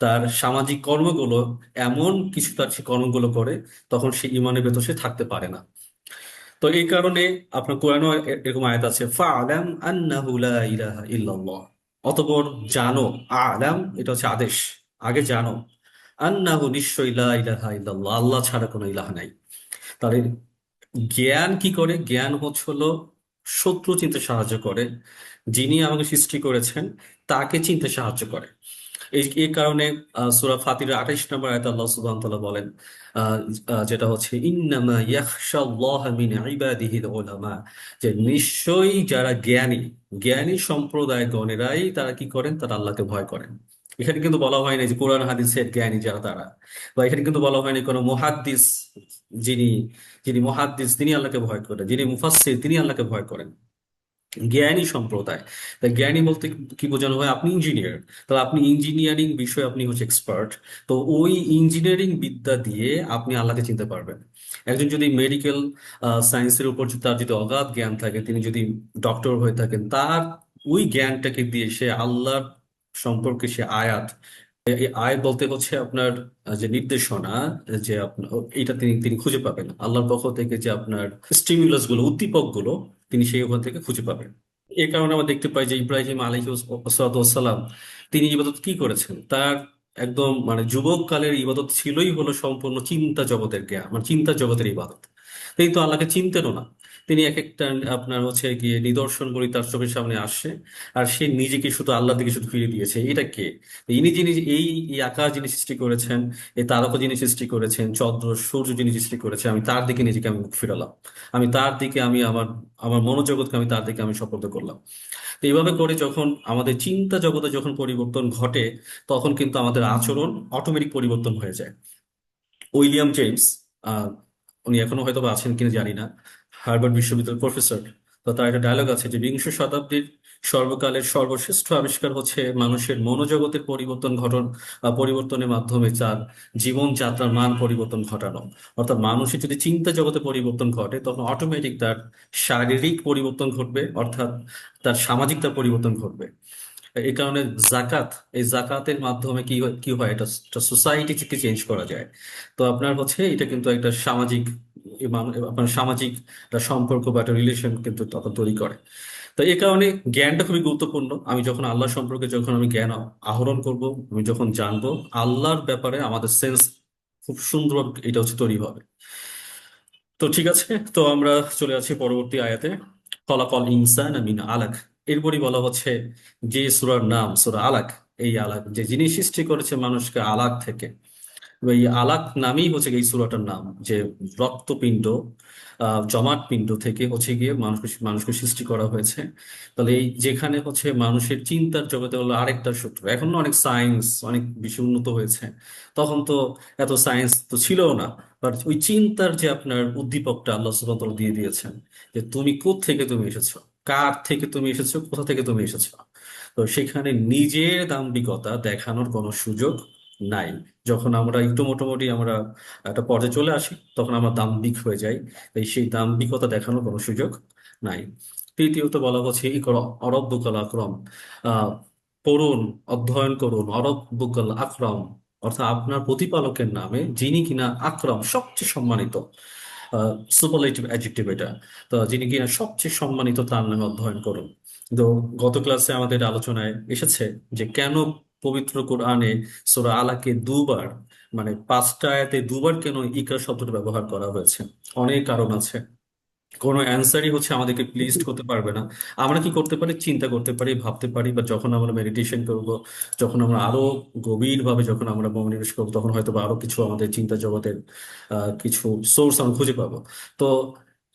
তার সামাজিক কর্মগুলো, এমন কিছু তার সে কর্মগুলো করে, তখন সে ইমানের ভেতর সে থাকতে পারে না। তো এই কারণে আপনার কোরআনে এরকম আয়াত আছে, ফাআলাম আন্নাহু লা ইলাহা ইল্লাল্লাহ। অতঃপর জানো, আলাম এটা হচ্ছে আদেশ, আগে জানো, আন্নাহু নিশ্চয়ই লা ইলাহা ইল্লাল্লাহ, আল্লাহ ছাড়া কোনো ইলাহ নাই। তাহলে জ্ঞান কি করে? জ্ঞান হচ্ছে হলো শত্রু চিনতে সাহায্য করে, যিনি আমাকে সৃষ্টি করেছেন তাকে চিনতে সাহায্য করে। এই কারণে সূরা ফাতিরের 28 নম্বর আয়াতে আল্লাহ সুবহানাহু ওয়া তাআলা বলেন, আহ, যেটা হচ্ছে ইন্নামা ইয়াখশাল্লাহ মিন ইবাদিহিল উলামা, যে নিশ্চয়ই যারা জ্ঞানী, জ্ঞানী সম্প্রদায় গণেরাই তারা কি করেন? তারা আল্লাহকে ভয় করেন। এখানে কিন্তু বলা হয়নি যে কোরআন হাদিসের জ্ঞানী যারা তারা, বা এখানে কিন্তু বলা হয়নি কোনো মুহাদ্দিস, যিনি যিনি মুহাদ্দিস তিনি আল্লাহকে ভয় করেন, যিনি মুফাসসির তিনি আল্লাহকে ভয় করেন। জ্ঞানী সম্প্রদায়, তাই জ্ঞানী বলতে কি বোঝানো হয়? আপনি ইঞ্জিনিয়ার, তাহলে আপনি ইঞ্জিনিয়ারিং বিষয়ে আপনি হচ্ছে এক্সপার্ট। তো ওই ইঞ্জিনিয়ারিং বিদ্যা দিয়ে আপনি আল্লাহকে চিনতে পারবেন। একজন যদি মেডিকেল সায়েন্সের উপর তার যদি অগাধ জ্ঞান থাকে, তিনি যদি ডক্টর হয়ে থাকেন, তার ওই জ্ঞানটাকে দিয়ে সে আল্লাহর সম্পর্কে সে আয়াত, এই আয়াত বলতে হচ্ছে আপনার যে নির্দেশনা, যে আপনার এটা তিনি তিনি খুঁজে পাবেন আল্লাহর পক্ষ থেকে, যে আপনার স্টিমুলাস গুলো, উদ্দীপক গুলো তিনি সেই ওখান থেকে খুঁজে পাবেন। এই কারণে আমরা দেখতে পাই যে ইব্রাহিম আলাইহিসসালাম তিনি ইবাদত কি করেছেন, তার একদম মানে যুবক কালের ইবাদত ছিলই হলো সম্পূর্ণ চিন্তা জগতের জ্ঞান, মানে চিন্তা জগতের ইবাদত। তিনি তো আল্লাহকে চিনতেনও না। তিনি এক একটা আপনার হচ্ছে গিয়ে নিদর্শনগুলি তার চোখের সামনে আসছে, আর সে নিজেকে শুধু আল্লাহর দিকে শুধু ফিরিয়ে দিয়েছে। এটা কে? ইনি যিনি এই এই আকাশ যিনি সৃষ্টি করেছেন, এই তারকা যিনি সৃষ্টি করেছেন, চন্দ্র সূর্য যিনি সৃষ্টি করেছেন, আমি তার দিকে নিজেকে আমি মুখ ফিরালাম। আমি তার দিকে আমি আমার আমার মনোজগৎকে আমি তার দিকে আমি সোপর্দ করলাম। তো এইভাবে করে যখন আমাদের চিন্তা জগতে যখন পরিবর্তন ঘটে, তখন কিন্তু আমাদের আচরণ অটোমেটিক পরিবর্তন হয়ে যায়। উইলিয়াম জেমস, আহ, উনি এখনো হয়তো বা আছেন কিনা জানি না, হার্ভার্ড বিশ্ববিদ্যালয়ের প্রফেসর। তো তার একটা ডায়লগ আছে যে বিংশ শতাব্দীর সর্বকালের সর্বশ্রেষ্ঠ আবিষ্কার হচ্ছে মানুষের মনোজগতের পরিবর্তনের মাধ্যমে তার জীবনযাত্রার মান পরিবর্তন ঘটানো। অর্থাৎ মানুষের যদি চিন্তা জগতে পরিবর্তন ঘটে, তখন অটোমেটিক তার শারীরিক পরিবর্তন ঘটবে, অর্থাৎ তার সামাজিক তার পরিবর্তন ঘটবে। এই কারণে জাকাত, এই জাকাতের মাধ্যমে কি হয়, এটা সোসাইটিকে চেঞ্জ করা যায়। তো আপনার হচ্ছে এটা কিন্তু একটা সামাজিক, আপনার সামাজিক একটা সম্পর্ক বা একটা রিলেশন কিন্তু তখন তৈরি করে। তো এই কারণে জ্ঞানটা খুবই গুরুত্বপূর্ণ। আমি যখন আল্লাহ সম্পর্কে যখন আমি জ্ঞান আহরণ করব, আমি যখন জানবো আল্লাহর ব্যাপারে, আমাদের সেন্স খুব সুন্দর এটা হচ্ছে তৈরি হবে। তো ঠিক আছে, তো আমরা চলে যাচ্ছি পরবর্তী আয়াতে, খলাকল ইনসান মিন আলাক। এরপরই বলা হচ্ছে যে সূরার নাম সূরা আলাক, এই আলাক যে যিনি সৃষ্টি করেছে মানুষকে আলাক থেকে। এই আলাক নামেই হচ্ছে এই সূরাটার নাম, যে রক্তপিণ্ড, জমাট পিণ্ড থেকে হচ্ছে গিয়ে মানুষকে মানুষকে সৃষ্টি করা হয়েছে। তাহলে এই যেখানে হচ্ছে মানুষের চিন্তার জগতে হলো আরেকটা সূত্র। এখন অনেক সায়েন্স অনেক বেশি উন্নত হয়েছে, তখন তো এত সায়েন্স তো ছিল না। বাট ওই চিন্তার যে আপনার উদ্দীপকটা আল্লাহ সুবহানাহু ওয়া তাআলা দিয়ে দিয়েছেন, যে তুমি থেকে তুমি এসেছো, কার থেকে তুমি এসেছো, কোথা থেকে তুমি এসেছো। তো সেখানে নিজের দাম্ভিকতা দেখানোর কোনো সুযোগ নাই। যখন আমরা একটু মোটামুটি আমরা একটা পর্যায়ে চলে আসি, তখন আমরা দাম্ভিক হয়ে যাই। তাই সেই দাম্ভিকতা দেখানোর কোনো সুযোগ নাই। তৃতীয়ত বলা হচ্ছে ইকরা অরব্বুকাল আকরাম, আহ পড়ুন, অধ্যয়ন করুন, অরব্বুকাল আকরাম, অর্থাৎ আপনার প্রতিপালকের নামে যিনি কিনা আকরাম, সবচেয়ে সম্মানিত। সুপারলেটিভ অ্যাডজেক্টিভ এটা। তো যিনি কিনা সবচেয়ে সম্মানিত, তার নামে অধ্যয়ন করুন। তো গত ক্লাসে আমাদের আলোচনায় এসেছে যে কেন পবিত্র কোরআনে সূরা আলাকে দুবার, মানে 5টা আয়াতে দুবার কেন ইকরা শব্দটা ব্যবহার করা হয়েছে। অনেক কারণ আছে। কোনো অ্যান্সারই হচ্ছে আমাদেরকে প্লিজড করতে পারবে না। আমরা কি করতে পারি, চিন্তা করতে পারি, ভাবতে পারি, বা যখন আমরা মেডিটেশন করব, যখন আমরা আরো গভীরভাবে যখন আমরা মনোনিবেশ করবো, তখন হয়তো বা আরো কিছু আমাদের চিন্তা জগতের কিছু সোর্স আমরা খুঁজে পাবো। তো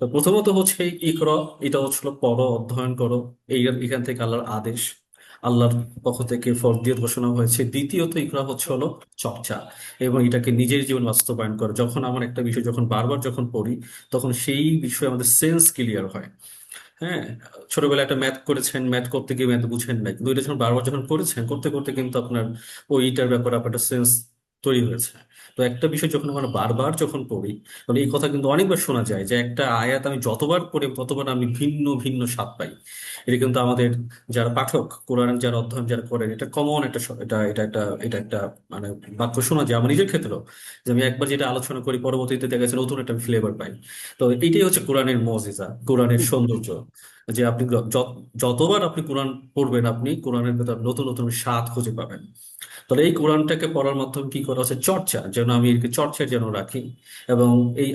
তো প্রথমত হচ্ছে ইকরা, এটা হচ্ছিল পড়ো, অধ্যয়ন করো। এখান থেকে আল্লাহর আদেশ, আল্লাহর পক্ষ থেকে ফরজিয়ত ঘোষণা হয়েছে। দ্বিতীয়ত ইকরা হচ্ছে হলো চর্চা, এবং এটাকে নিজের জীবন বাস্তবায়ন করো। যখন আমার একটা বিষয় যখন বারবার যখন পড়ি, তখন সেই বিষয়ে আমাদের সেন্স ক্লিয়ার হয়। হ্যাঁ, ছোটবেলায় একটা ম্যাথ করেছেন, ম্যাথ করতে গিয়ে ম্যাথ বুঝেন নাই, কিন্তু এটা যখন বারবার যখন করেছেন, করতে করতে কিন্তু আপনার ওইটার ব্যাপারে আপনার একটা সেন্স তৈরি হয়েছে। তো একটা বিষয় যখন আমরা বারবার যখন পড়ি, তখন এই কথা কিন্তু অনেকবার শোনা যায় যে একটা আয়াত আমি যতবার পড়ি ততবার আমি ভিন্ন ভিন্ন স্বাদ পাই। এটা কিন্তু আমাদের যারা পাঠক, কোরআন যারা অধ্যয়ন যারা করেন, এটা কমন একটা এটা একটা মানে বাক্য শোনা যায় আমার নিজের ক্ষেত্রেও, যে আমি একবার যেটা আলোচনা করি পরবর্তীতে দেখা যাচ্ছে নতুন একটা ফ্লেভার পাই। তো এটাই হচ্ছে কোরআনের মজিজা, কোরআনের সৌন্দর্য, যে আপনি যতবার আপনি কোরআন পড়বেন, আপনি কোরআনের ভেতর নতুন নতুন স্বাদ খুঁজে পাবেন। তাহলে এই কোরআনটাকে পড়ার মাধ্যমে কি করা হচ্ছে, চর্চা, যেন আমি এর চর্চায় যেন রাখি। এবং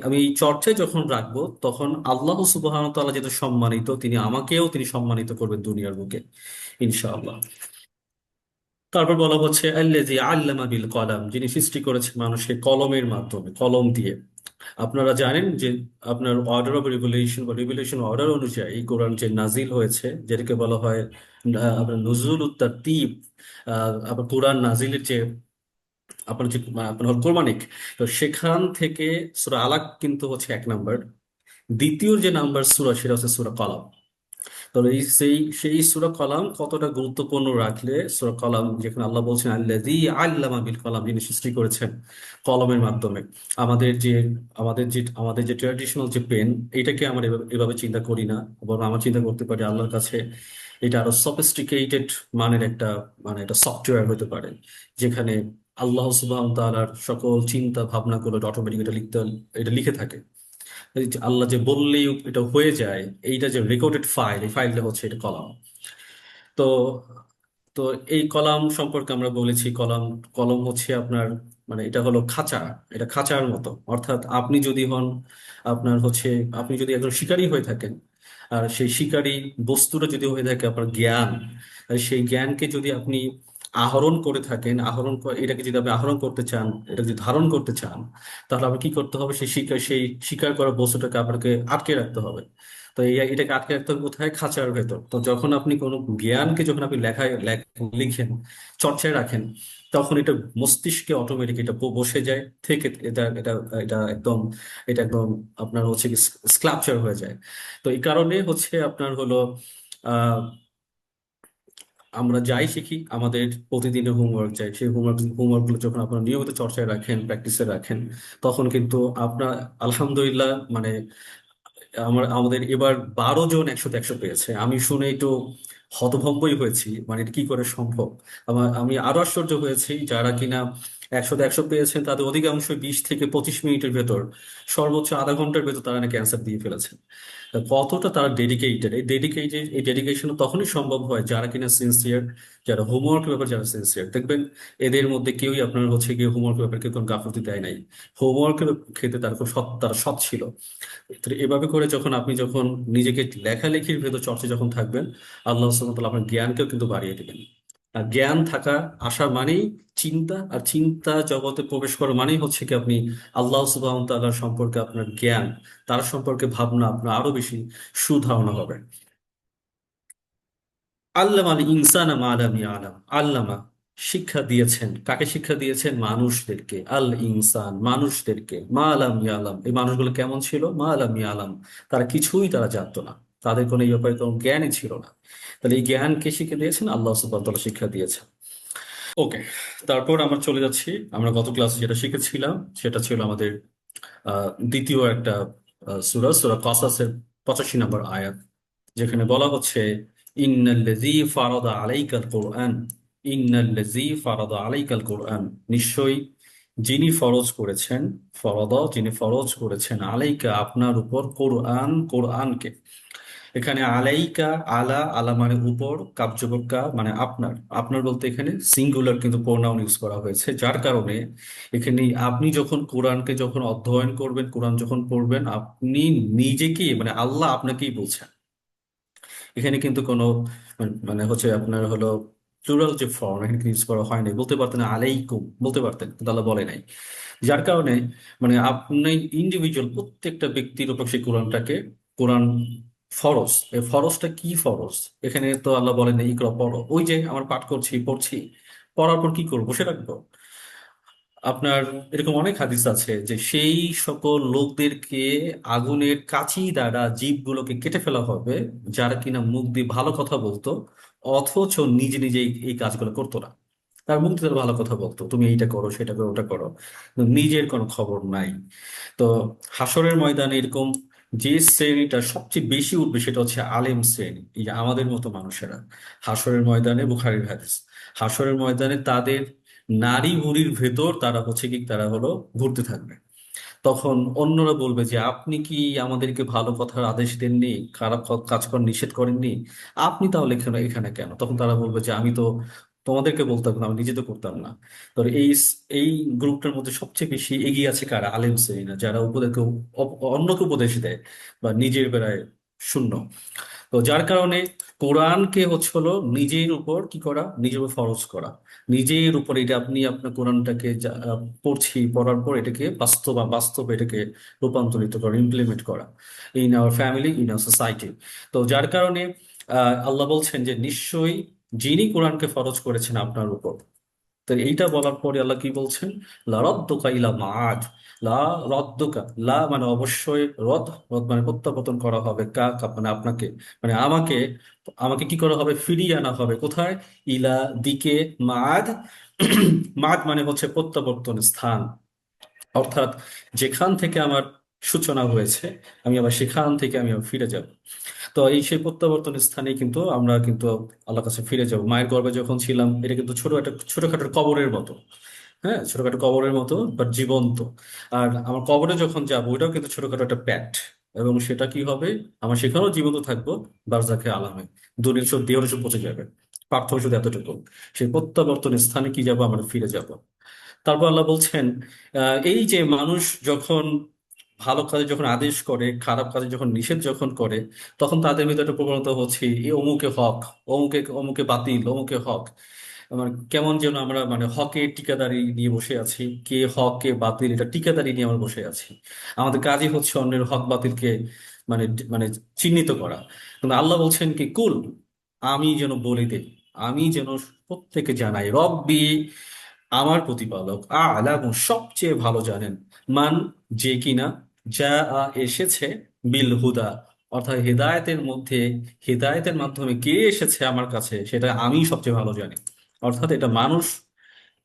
আমি এই চর্চায় যখন রাখবো, তখন আল্লাহ সুবহানাহু ওয়া তাআলা যেহেতু সম্মানিত, তিনি আমাকেও সম্মানিত করবেন দুনিয়ার বুকে, ইনশাআল্লাহ। তারপর বলা হচ্ছে আল্লাযী আল্লামা বিল কলাম, যিনি সৃষ্টি করেছেন মানুষকে কলমের মাধ্যমে, কলম দিয়ে। আপনারা জানেন যে আপনার অর্ডার অফ রেগুলেশন বা রেগুলেশন অর্ডার অনুযায়ী কোরআন যে নাজিল হয়েছে, যেটাকে বলা হয় আপনার নুজুল তারতিব, আপনার কোরআন নাজিলের যে আপনার যে আপনার হল কোরআনিক। তো সেখান থেকে সূরা আলাক কিন্তু হচ্ছে 1 নাম্বার। দ্বিতীয় যে নাম্বার সূরা, সেটা হচ্ছে সূরা কলাম। তাহলে সেই সূরা কলাম কতটা গুরুত্বপূর্ণ রাখলে, সূরা কলাম যেখানে আল্লাহ বলছেন আল্লাযী আল্লামা বিল কলাম, যিনি সৃষ্টি করেছেন কলমের মাধ্যমে। আমাদের যে আমাদের যে ট্র্যাডিশনাল যে পেন, এটাকে আমরা এভাবে চিন্তা করি না, বরং আমরা চিন্তা করতে পারি আল্লাহর কাছে এটা আরো সফিস্টিকেটেড মানের একটা সফটওয়্যার হতে পারে, যেখানে আল্লাহ সুবহানাহু ওয়া তাআলার সকল চিন্তা ভাবনাগুলো অটোমেটিক এটা লিখে থাকে। এই যে আল্লাহ যে বললেই এটা হয়ে যায়, এইটা যে রেকর্ডেড ফাইল, এই ফাইলটা হচ্ছে এটা কলাম। তো তো এই কলাম সম্পর্কে আমরা বলেছি, কলম হচ্ছে আপনার মানে এটা হলো খাঁচা, এটা খাঁচার মতো। অর্থাৎ আপনি যদি একজন শিকারী হয়ে থাকেন, আর সেই শিকারী বস্তুটা যদি হয়ে থাকে আপনার জ্ঞান, আর সেই জ্ঞানকে যদি আপনি আহরণ করে থাকেন, এটাকে যদি আপনি আহরণ করতে চান, এটা যদি ধারণ করতে চান, তাহলে আপনার কি করতে হবে, সেই শিকার করা বস্তুটাকে আপনাকে আটকে রাখতে হবে। তো এটাকে আটকে রাখতে হবে কোথায়, খাঁচার ভেতর। তো যখন আপনি কোনো জ্ঞানকে যখন আপনি লিখেন, চর্চায় রাখেন, তখন এটা মস্তিষ্কে অটোমেটিক এটা বসে যায় থেকে এটা এটা এটা একদম এটা একদম আপনার হচ্ছে স্ক্লাপচার হয়ে যায়। তো এই কারণে হচ্ছে আপনার হলো আহ আমরা যাই শিখি, আমাদের প্রতিদিনের হোমওয়ার্ক যাই, সেই হোমওয়ার্ক গুলো যখন আপনারা নিয়মিত চর্চায় রাখেন, প্র্যাকটিসে রাখেন, তখন কিন্তু আপনার আলহামদুলিল্লাহ মানে আমাদের এবার 12 জন 100-তে 100 পেয়েছে। আমি শুনে একটু হতভম্বই হয়েছি, মানে এটা কি করে সম্ভব। আমি আরো আশ্চর্য হয়েছি, যারা কিনা 100-তে 100 পেয়েছেন, তাদের অধিকাংশই 20 থেকে 25 মিনিটের ভেতর, সর্বোচ্চ আধা ঘন্টার ভেতর তারা নাকি অ্যান্সার দিয়ে ফেলেছেন। তা কতটা তারা ডেডিকেটেড, এই ডেডিকেশন তখনই সম্ভব হয় যারা কিনা সিনসিয়ার, যারা হোমওয়ার্কের ব্যাপারে যারা সিনসিয়ার। দেখবেন এদের মধ্যে কেউই আপনার হচ্ছে গিয়ে হোমওয়ার্কের ব্যাপারে কেউ কোনো গাফিলতি দেয় নাই। হোমওয়ার্কের ক্ষেত্রে তারা সৎ ছিল। তো এভাবে করে যখন নিজেকে লেখালেখির ভেতর চর্চা যখন থাকবেন, আল্লাহ সুবহানাহু ওয়া তাআলা আপনার জ্ঞানকেও কিন্তু বাড়িয়ে দিবেন। আর জ্ঞান থাকা, আসা মানেই চিন্তা, আর চিন্তা জগতে প্রবেশ করা মানেই হচ্ছে কি আপনি আল্লাহ সুবহানাহু ওয়া তাআলার সম্পর্কে আপনার জ্ঞান, তার সম্পর্কে ভাবনা আপনার আরো বেশি সুধারণা হবে। আল্লামা আল ইনসানা মা লাম ইয়ালাম, আল্লামা শিক্ষা দিয়েছেন, কাকে শিক্ষা দিয়েছেন, মানুষদেরকে। আল ইনসান, মানুষদেরকে। মা লাম ইয়ালাম, এই মানুষগুলো কেমন ছিল, মা লাম ইয়ালাম, তারা কিছুই জানতো না, তাদের কোনো এই ব্যাপারে কোনো জ্ঞানই ছিল না। তাহলে এই জ্ঞান কে শিখে দিয়েছেন, আল্লাহ সুবহানাহু ওয়া তাআলা শিক্ষা দিয়েছেন। ওকে, তারপর আমরা চলে যাচ্ছি, আমরা গত ক্লাসে যেটা শিখেছিলাম সেটা ছিল আমাদের দ্বিতীয় একটা সূরা, সূরা কসাসের 85 নম্বর আয়াত, যেখানে বলা হচ্ছে ইন্নাল্লাযী ফারাদা আলাইকাল কোরআন, ইন্নাল্লাযী ফারাদা আলাইকাল কোরআন, নিশ্চয়ই যিনি ফরজ করেছেন আলাইকা আপনার উপর, কোরআনকে। এখানে আলাইকা, আলা, আলা মানে উপর, কাবজবর কা মানে আপনার। আপনার বলতে এখানে সিঙ্গুলার কিন্তু প্রোনাউন ইউজ করা হয়েছে, যার কারণে এখানে আপনি যখন কোরআনকে যখন অধ্যয়ন করবেন, কোরআন যখন পড়বেন, আপনি নিজেকেই মানে আল্লাহ আপনাকেই বলছেন। এখানে কিন্তু কোনো মানে হচ্ছে আপনার হলো প্লুরাল যে ফর্ম এখানে ইউজ করা হয়নি। বলতে পারতেন আলাইকুম, বলতে পারতেন, কিন্তু আল্লাহ বলে নাই। যার কারণে মানে আপনি ইন্ডিভিজুয়াল প্রত্যেকটা ব্যক্তির উপর সেই কোরআনটাকে, কোরআন ফরজ, এই ফরজটা কি ফরজ, এখানে তো আল্লাহ বলেন না ইকরা পড়ো। ওই যে আমার পাঠ করছি, পড়ছি, পড়ার পর কি করবো, বসে রাখবো? আপনার এরকম অনেক হাদিস আছে যে সেই সকল লোকদেরকে আগুনের কাঁচি দ্বারা জীবগুলোকে কেটে ফেলা হবে যারা কিনা মুখ দিয়ে ভালো কথা বলতো, অথচ নিজে নিজে এই কাজগুলো করতো না। তার মুখ দিয়ে ভালো কথা বলতো, তুমি এইটা করো, সেটা করো, ওটা করো, কিন্তু নিজের কোনো খবর নাই। তো হাসরের ময়দানে এরকম যে শ্রেণীটা সবচেয়ে বেশি উঠবে সেটা হচ্ছে আলেম শ্রেণী, এই যে আমাদের মতো মানুষেরা। হাসরের ময়দানে, বুখারীর হাদিস, হাসরের ময়দানে তাদের নারী ভুঁড়ির ভেতর তারা হচ্ছে কি, তারা হলো ঘুরতে থাকবে। তখন অন্যরা বলবে যে আপনি কি আমাদেরকে ভালো কথার আদেশ দেননি, খারাপ কাজ করার নিষেধ করেননি, আপনি তাহলে এখানে এখানে কেন? তখন তারা বলবে যে আমি তো তোমাদেরকে বলতাম না, আমি নিজে তো করতাম না। তো এই গ্রুপটার মধ্যে সবচেয়ে বেশি এগিয়ে আছে কারা? আলেম শ্রেণীরা, যারা অন্যকে উপদেশ দেয় বা নিজের বেলায় শূন্য। তো যার কারণে কোরআনকে হচ্ছে হলো নিজের উপর কি করা, নিজের উপর ফরজ করা। নিজের উপর এটা আপনি আপনার কোরআনটাকে পড়ছি, পড়ার পর এটাকে বাস্তবে এটাকে রূপান্তরিত করা, ইমপ্লিমেন্ট করা in our family, in our society. তো যার কারণে আল্লাহ বলছেন যে নিশ্চয়ই যিনি কোরআনকে ফরজ করেছেন আপনার উপর। তো এইটা বলার পরে আল্লাহ কি বলছেন? লা রদ্দুকা ইলা মাআদ। লা রদ্দুকা, লা মানে অবশ্যই, রদ, রদ মানে প্রত্যাবর্তন করা হবে, মানে আপনাকে, মানে আমাকে, আমাকে কি করা হবে? ফিরিয়ে আনা হবে কোথায়? ইলা, দিকে, মাদ। মাদ মানে হচ্ছে প্রত্যাবর্তন স্থান, অর্থাৎ যেখান থেকে আমার সূচনা হয়েছে আমি আবার সেখান থেকে আমি আবার ফিরে যাব। তো এই সেই প্রত্যাবর্তন স্থানে কিন্তু আমরা কিন্তু আল্লাহর কাছে ফিরে যাব। মায়ের গর্ভে যখন ছিলাম এটা কিন্তু ছোটখাটো কবরের মতো। হ্যাঁ, ছোটখাটো কবরের মতো, বাট জীবন্ত। আর আমার কবরে যখন যাবো ওইটাও কিন্তু ছোটখাটো একটা প্যাট, এবং সেটা কি হবে? আমার সেখানেও জীবন্ত থাকবো, বারজাখে আলামে। দুনিয়ার সব দেহ সব পচে যাবে, পার্থক্য শুধু এতটুকু, সেই প্রত্যাবর্তন স্থানে কি যাব, আমরা ফিরে যাব। তারপর আল্লাহ বলছেন এই যে মানুষ যখন ভালো কাজে যখন আদেশ করে, খারাপ কাজে যখন নিষেধ যখন করে, তখন তাদের ভিতরে একটা প্রবণতা হচ্ছে এই অমুকে হক, অমুকে অমুকে বাতিল, অমুকে হক। মানে কেমন যেন আমরা মানে হকের ঠিকাদারি নিয়ে বসে আছি, কে হক কে বাতিল এটা ঠিকাদারি নিয়ে আমরা বসে আছি। আমাদের কাজই হচ্ছে অন্যের হক বাতিলকে মানে মানে চিহ্নিত করা। কিন্তু আল্লাহ বলছেন কি, কুল, আমি যেন বলে দেই, আমি যেন প্রত্যেকে জানাই, রব্বি আমার প্রতিপালক আ'লামু সবচেয়ে ভালো জানেন, মান যে কিনা, যা এসেছে, বিল হুদা অর্থাৎ হেদায়েতের মধ্যে, হেদায়েতের মাধ্যমে কে এসেছে আমার কাছে সেটা আমি সবচেয়ে ভালো জানি। অর্থাৎ এটা মানুষ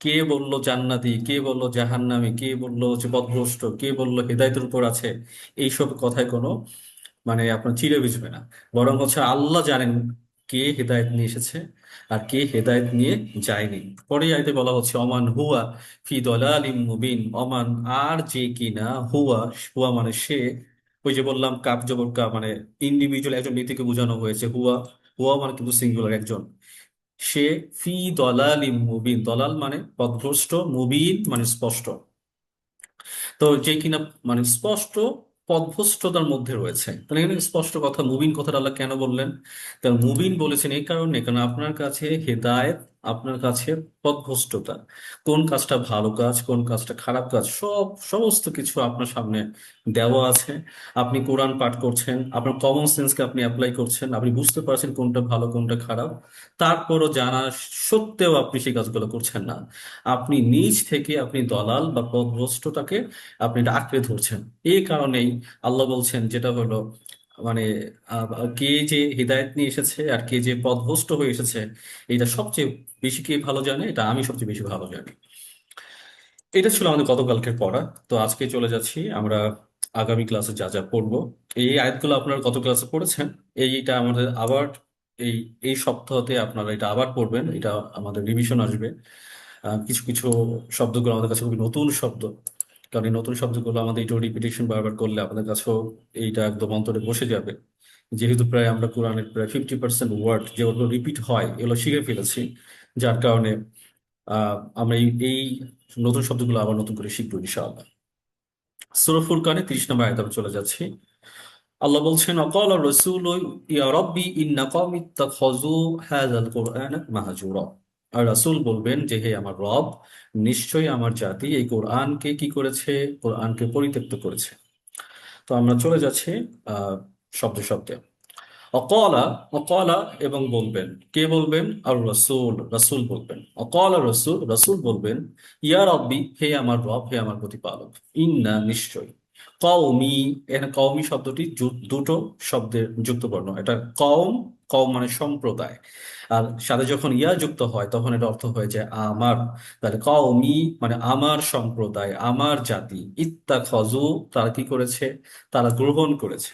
কে বললো জান্নাতি, কে বললো জাহান্নামী, কে বললো হচ্ছে পথভ্রষ্ট, কে বললো হেদায়েতের উপর আছে, এইসব কথায় কোনো মানে আপনার চিড়ে ভিজবে না। বরং হচ্ছে আল্লাহ জানেন কে হেদায়েত নিয়ে এসেছে আর কে হেদায়েত নিয়ে যায়নি। পরে আয়তে বলা হচ্ছে অমান হুয়া ফি দলালিম মুবিন, অমান আর যে কিনা, হুয়া, হুয়া মানে সে, ওই যে বললাম কাপ জবর কা মানে ইন্ডিভিজুয়াল একজন ব্যক্তিকে বোঝানো হয়েছে, হুয়া, হুয়া মানে কিন্তু সিঙ্গুলার একজন, সে ফি দলালিম মুবিন, দলাল মানে পথভ্রষ্ট, মুবিন মানে স্পষ্ট। তো যে কিনা মানে স্পষ্ট পথভ্রষ্টতার মধ্যে রয়েছে। তাহলে এখানে স্পষ্ট কথা, মুবিন কথাটা আল্লাহ কেন বললেন? কারণ মুবিন বলেছেন এই কারণে, কারণ আপনার কাছে হেদায়েত, আপনার কাছে পথভ্রষ্টতা, কোন কাজটা ভালো কাজ, কোন কাজটা খারাপ কাজ, সমস্ত কিছু আপনার সামনে দেওয়া আছে। আপনি কোরআন পাঠ করছেন, আপনার কমন সেন্সকে আপনি অ্যাপ্লাই করছেন, আপনি বুঝতে পারছেন কোনটা ভালো কোনটা খারাপ, তারপরও জানা সত্ত্বেও আপনি সেই কাজগুলো করছেন না। আপনি নিজ থেকে আপনি দলাল বা পথভ্রষ্টতাকে আপনি এটা আঁকড়ে ধরছেন। এই কারণেই আল্লাহ বলছেন যেটা হলো মানে কে যে হিদায়াত নিয়ে এসেছে আর কে যে পথভ্রষ্ট হয়ে এসেছে, এটা সবচেয়ে বেশি কে ভালো জানে? এটা আমি সবচেয়ে বেশি ভালো জানি। এটা ছিল আমাদের গতকালকের পড়া। তো আজকে চলে যাচ্ছি আমরা আগামী ক্লাসে যা যা পড়বো। এই আয়াতগুলো আপনারা গত ক্লাসে পড়েছেন, এইটা আমাদের আবার এই এই সপ্তাহতে আপনারা এটা আবার পড়বেন, এটা আমাদের রিভিশন আসবে। কিছু কিছু শব্দগুলো আমাদের কাছে খুবই নতুন শব্দ, কারণ এই নতুন শব্দগুলো আমাদের একটু রিপিটেশন বারবার করলে আপনাদের কাছেও এইটা একদম অন্তরে বসে যাবে যেহেতু প্রায় আমরা কোরআনের প্রায় 50% ওয়ার্ড যেগুলো রিপিট হয় এগুলো শিখে ফেলেছি, যার কারণে আমরা এই নতুন শব্দগুলো আবার নতুন করে শিখবো ইনশাআল্লাহ। সূরা ফুরকানে 30 নম্বর আয়াতে আমরা চলে যাচ্ছি। আল্লাহ বলছেন, অকাল রসুল ইয়া রব্বি ইন্না কওমি ইত্তাখাযু হাযাল কুরআনা মাহজুরা। আর রাসূল বলবেন যে, হে আমার রব, নিশ্চয়ই আমার জাতি এই কোরআনকে কি করেছে, কোরআনকে পরিত্যক্ত করেছে। তো আমরা চলে যাচ্ছি আহ শব্দে শব্দে। অকলা, অকলা এবং বলবেন, কে বলবেন? আর রসুল, রসুল বলবেন। অকলা রসুল, রসুল বলবেন, ইয়া রব্বি, হে আমার রব, হে আমার প্রতিপালক। ইন্না, নিশ্চয়। কওমি, এখানে কওমি শব্দটি দুটো শব্দের যুক্ত বর্ণ। এটা কওম, কওম মানে সম্প্রদায়, আর সাথে যখন ইয়া যুক্ত হয় তখন এটা অর্থ হয়ে যায় আমার। তাহলে কওমি মানে আমার সম্প্রদায়, আমার জাতি। ইত্তাখাযু, তারা কি করেছে? তারা গ্রহণ করেছে,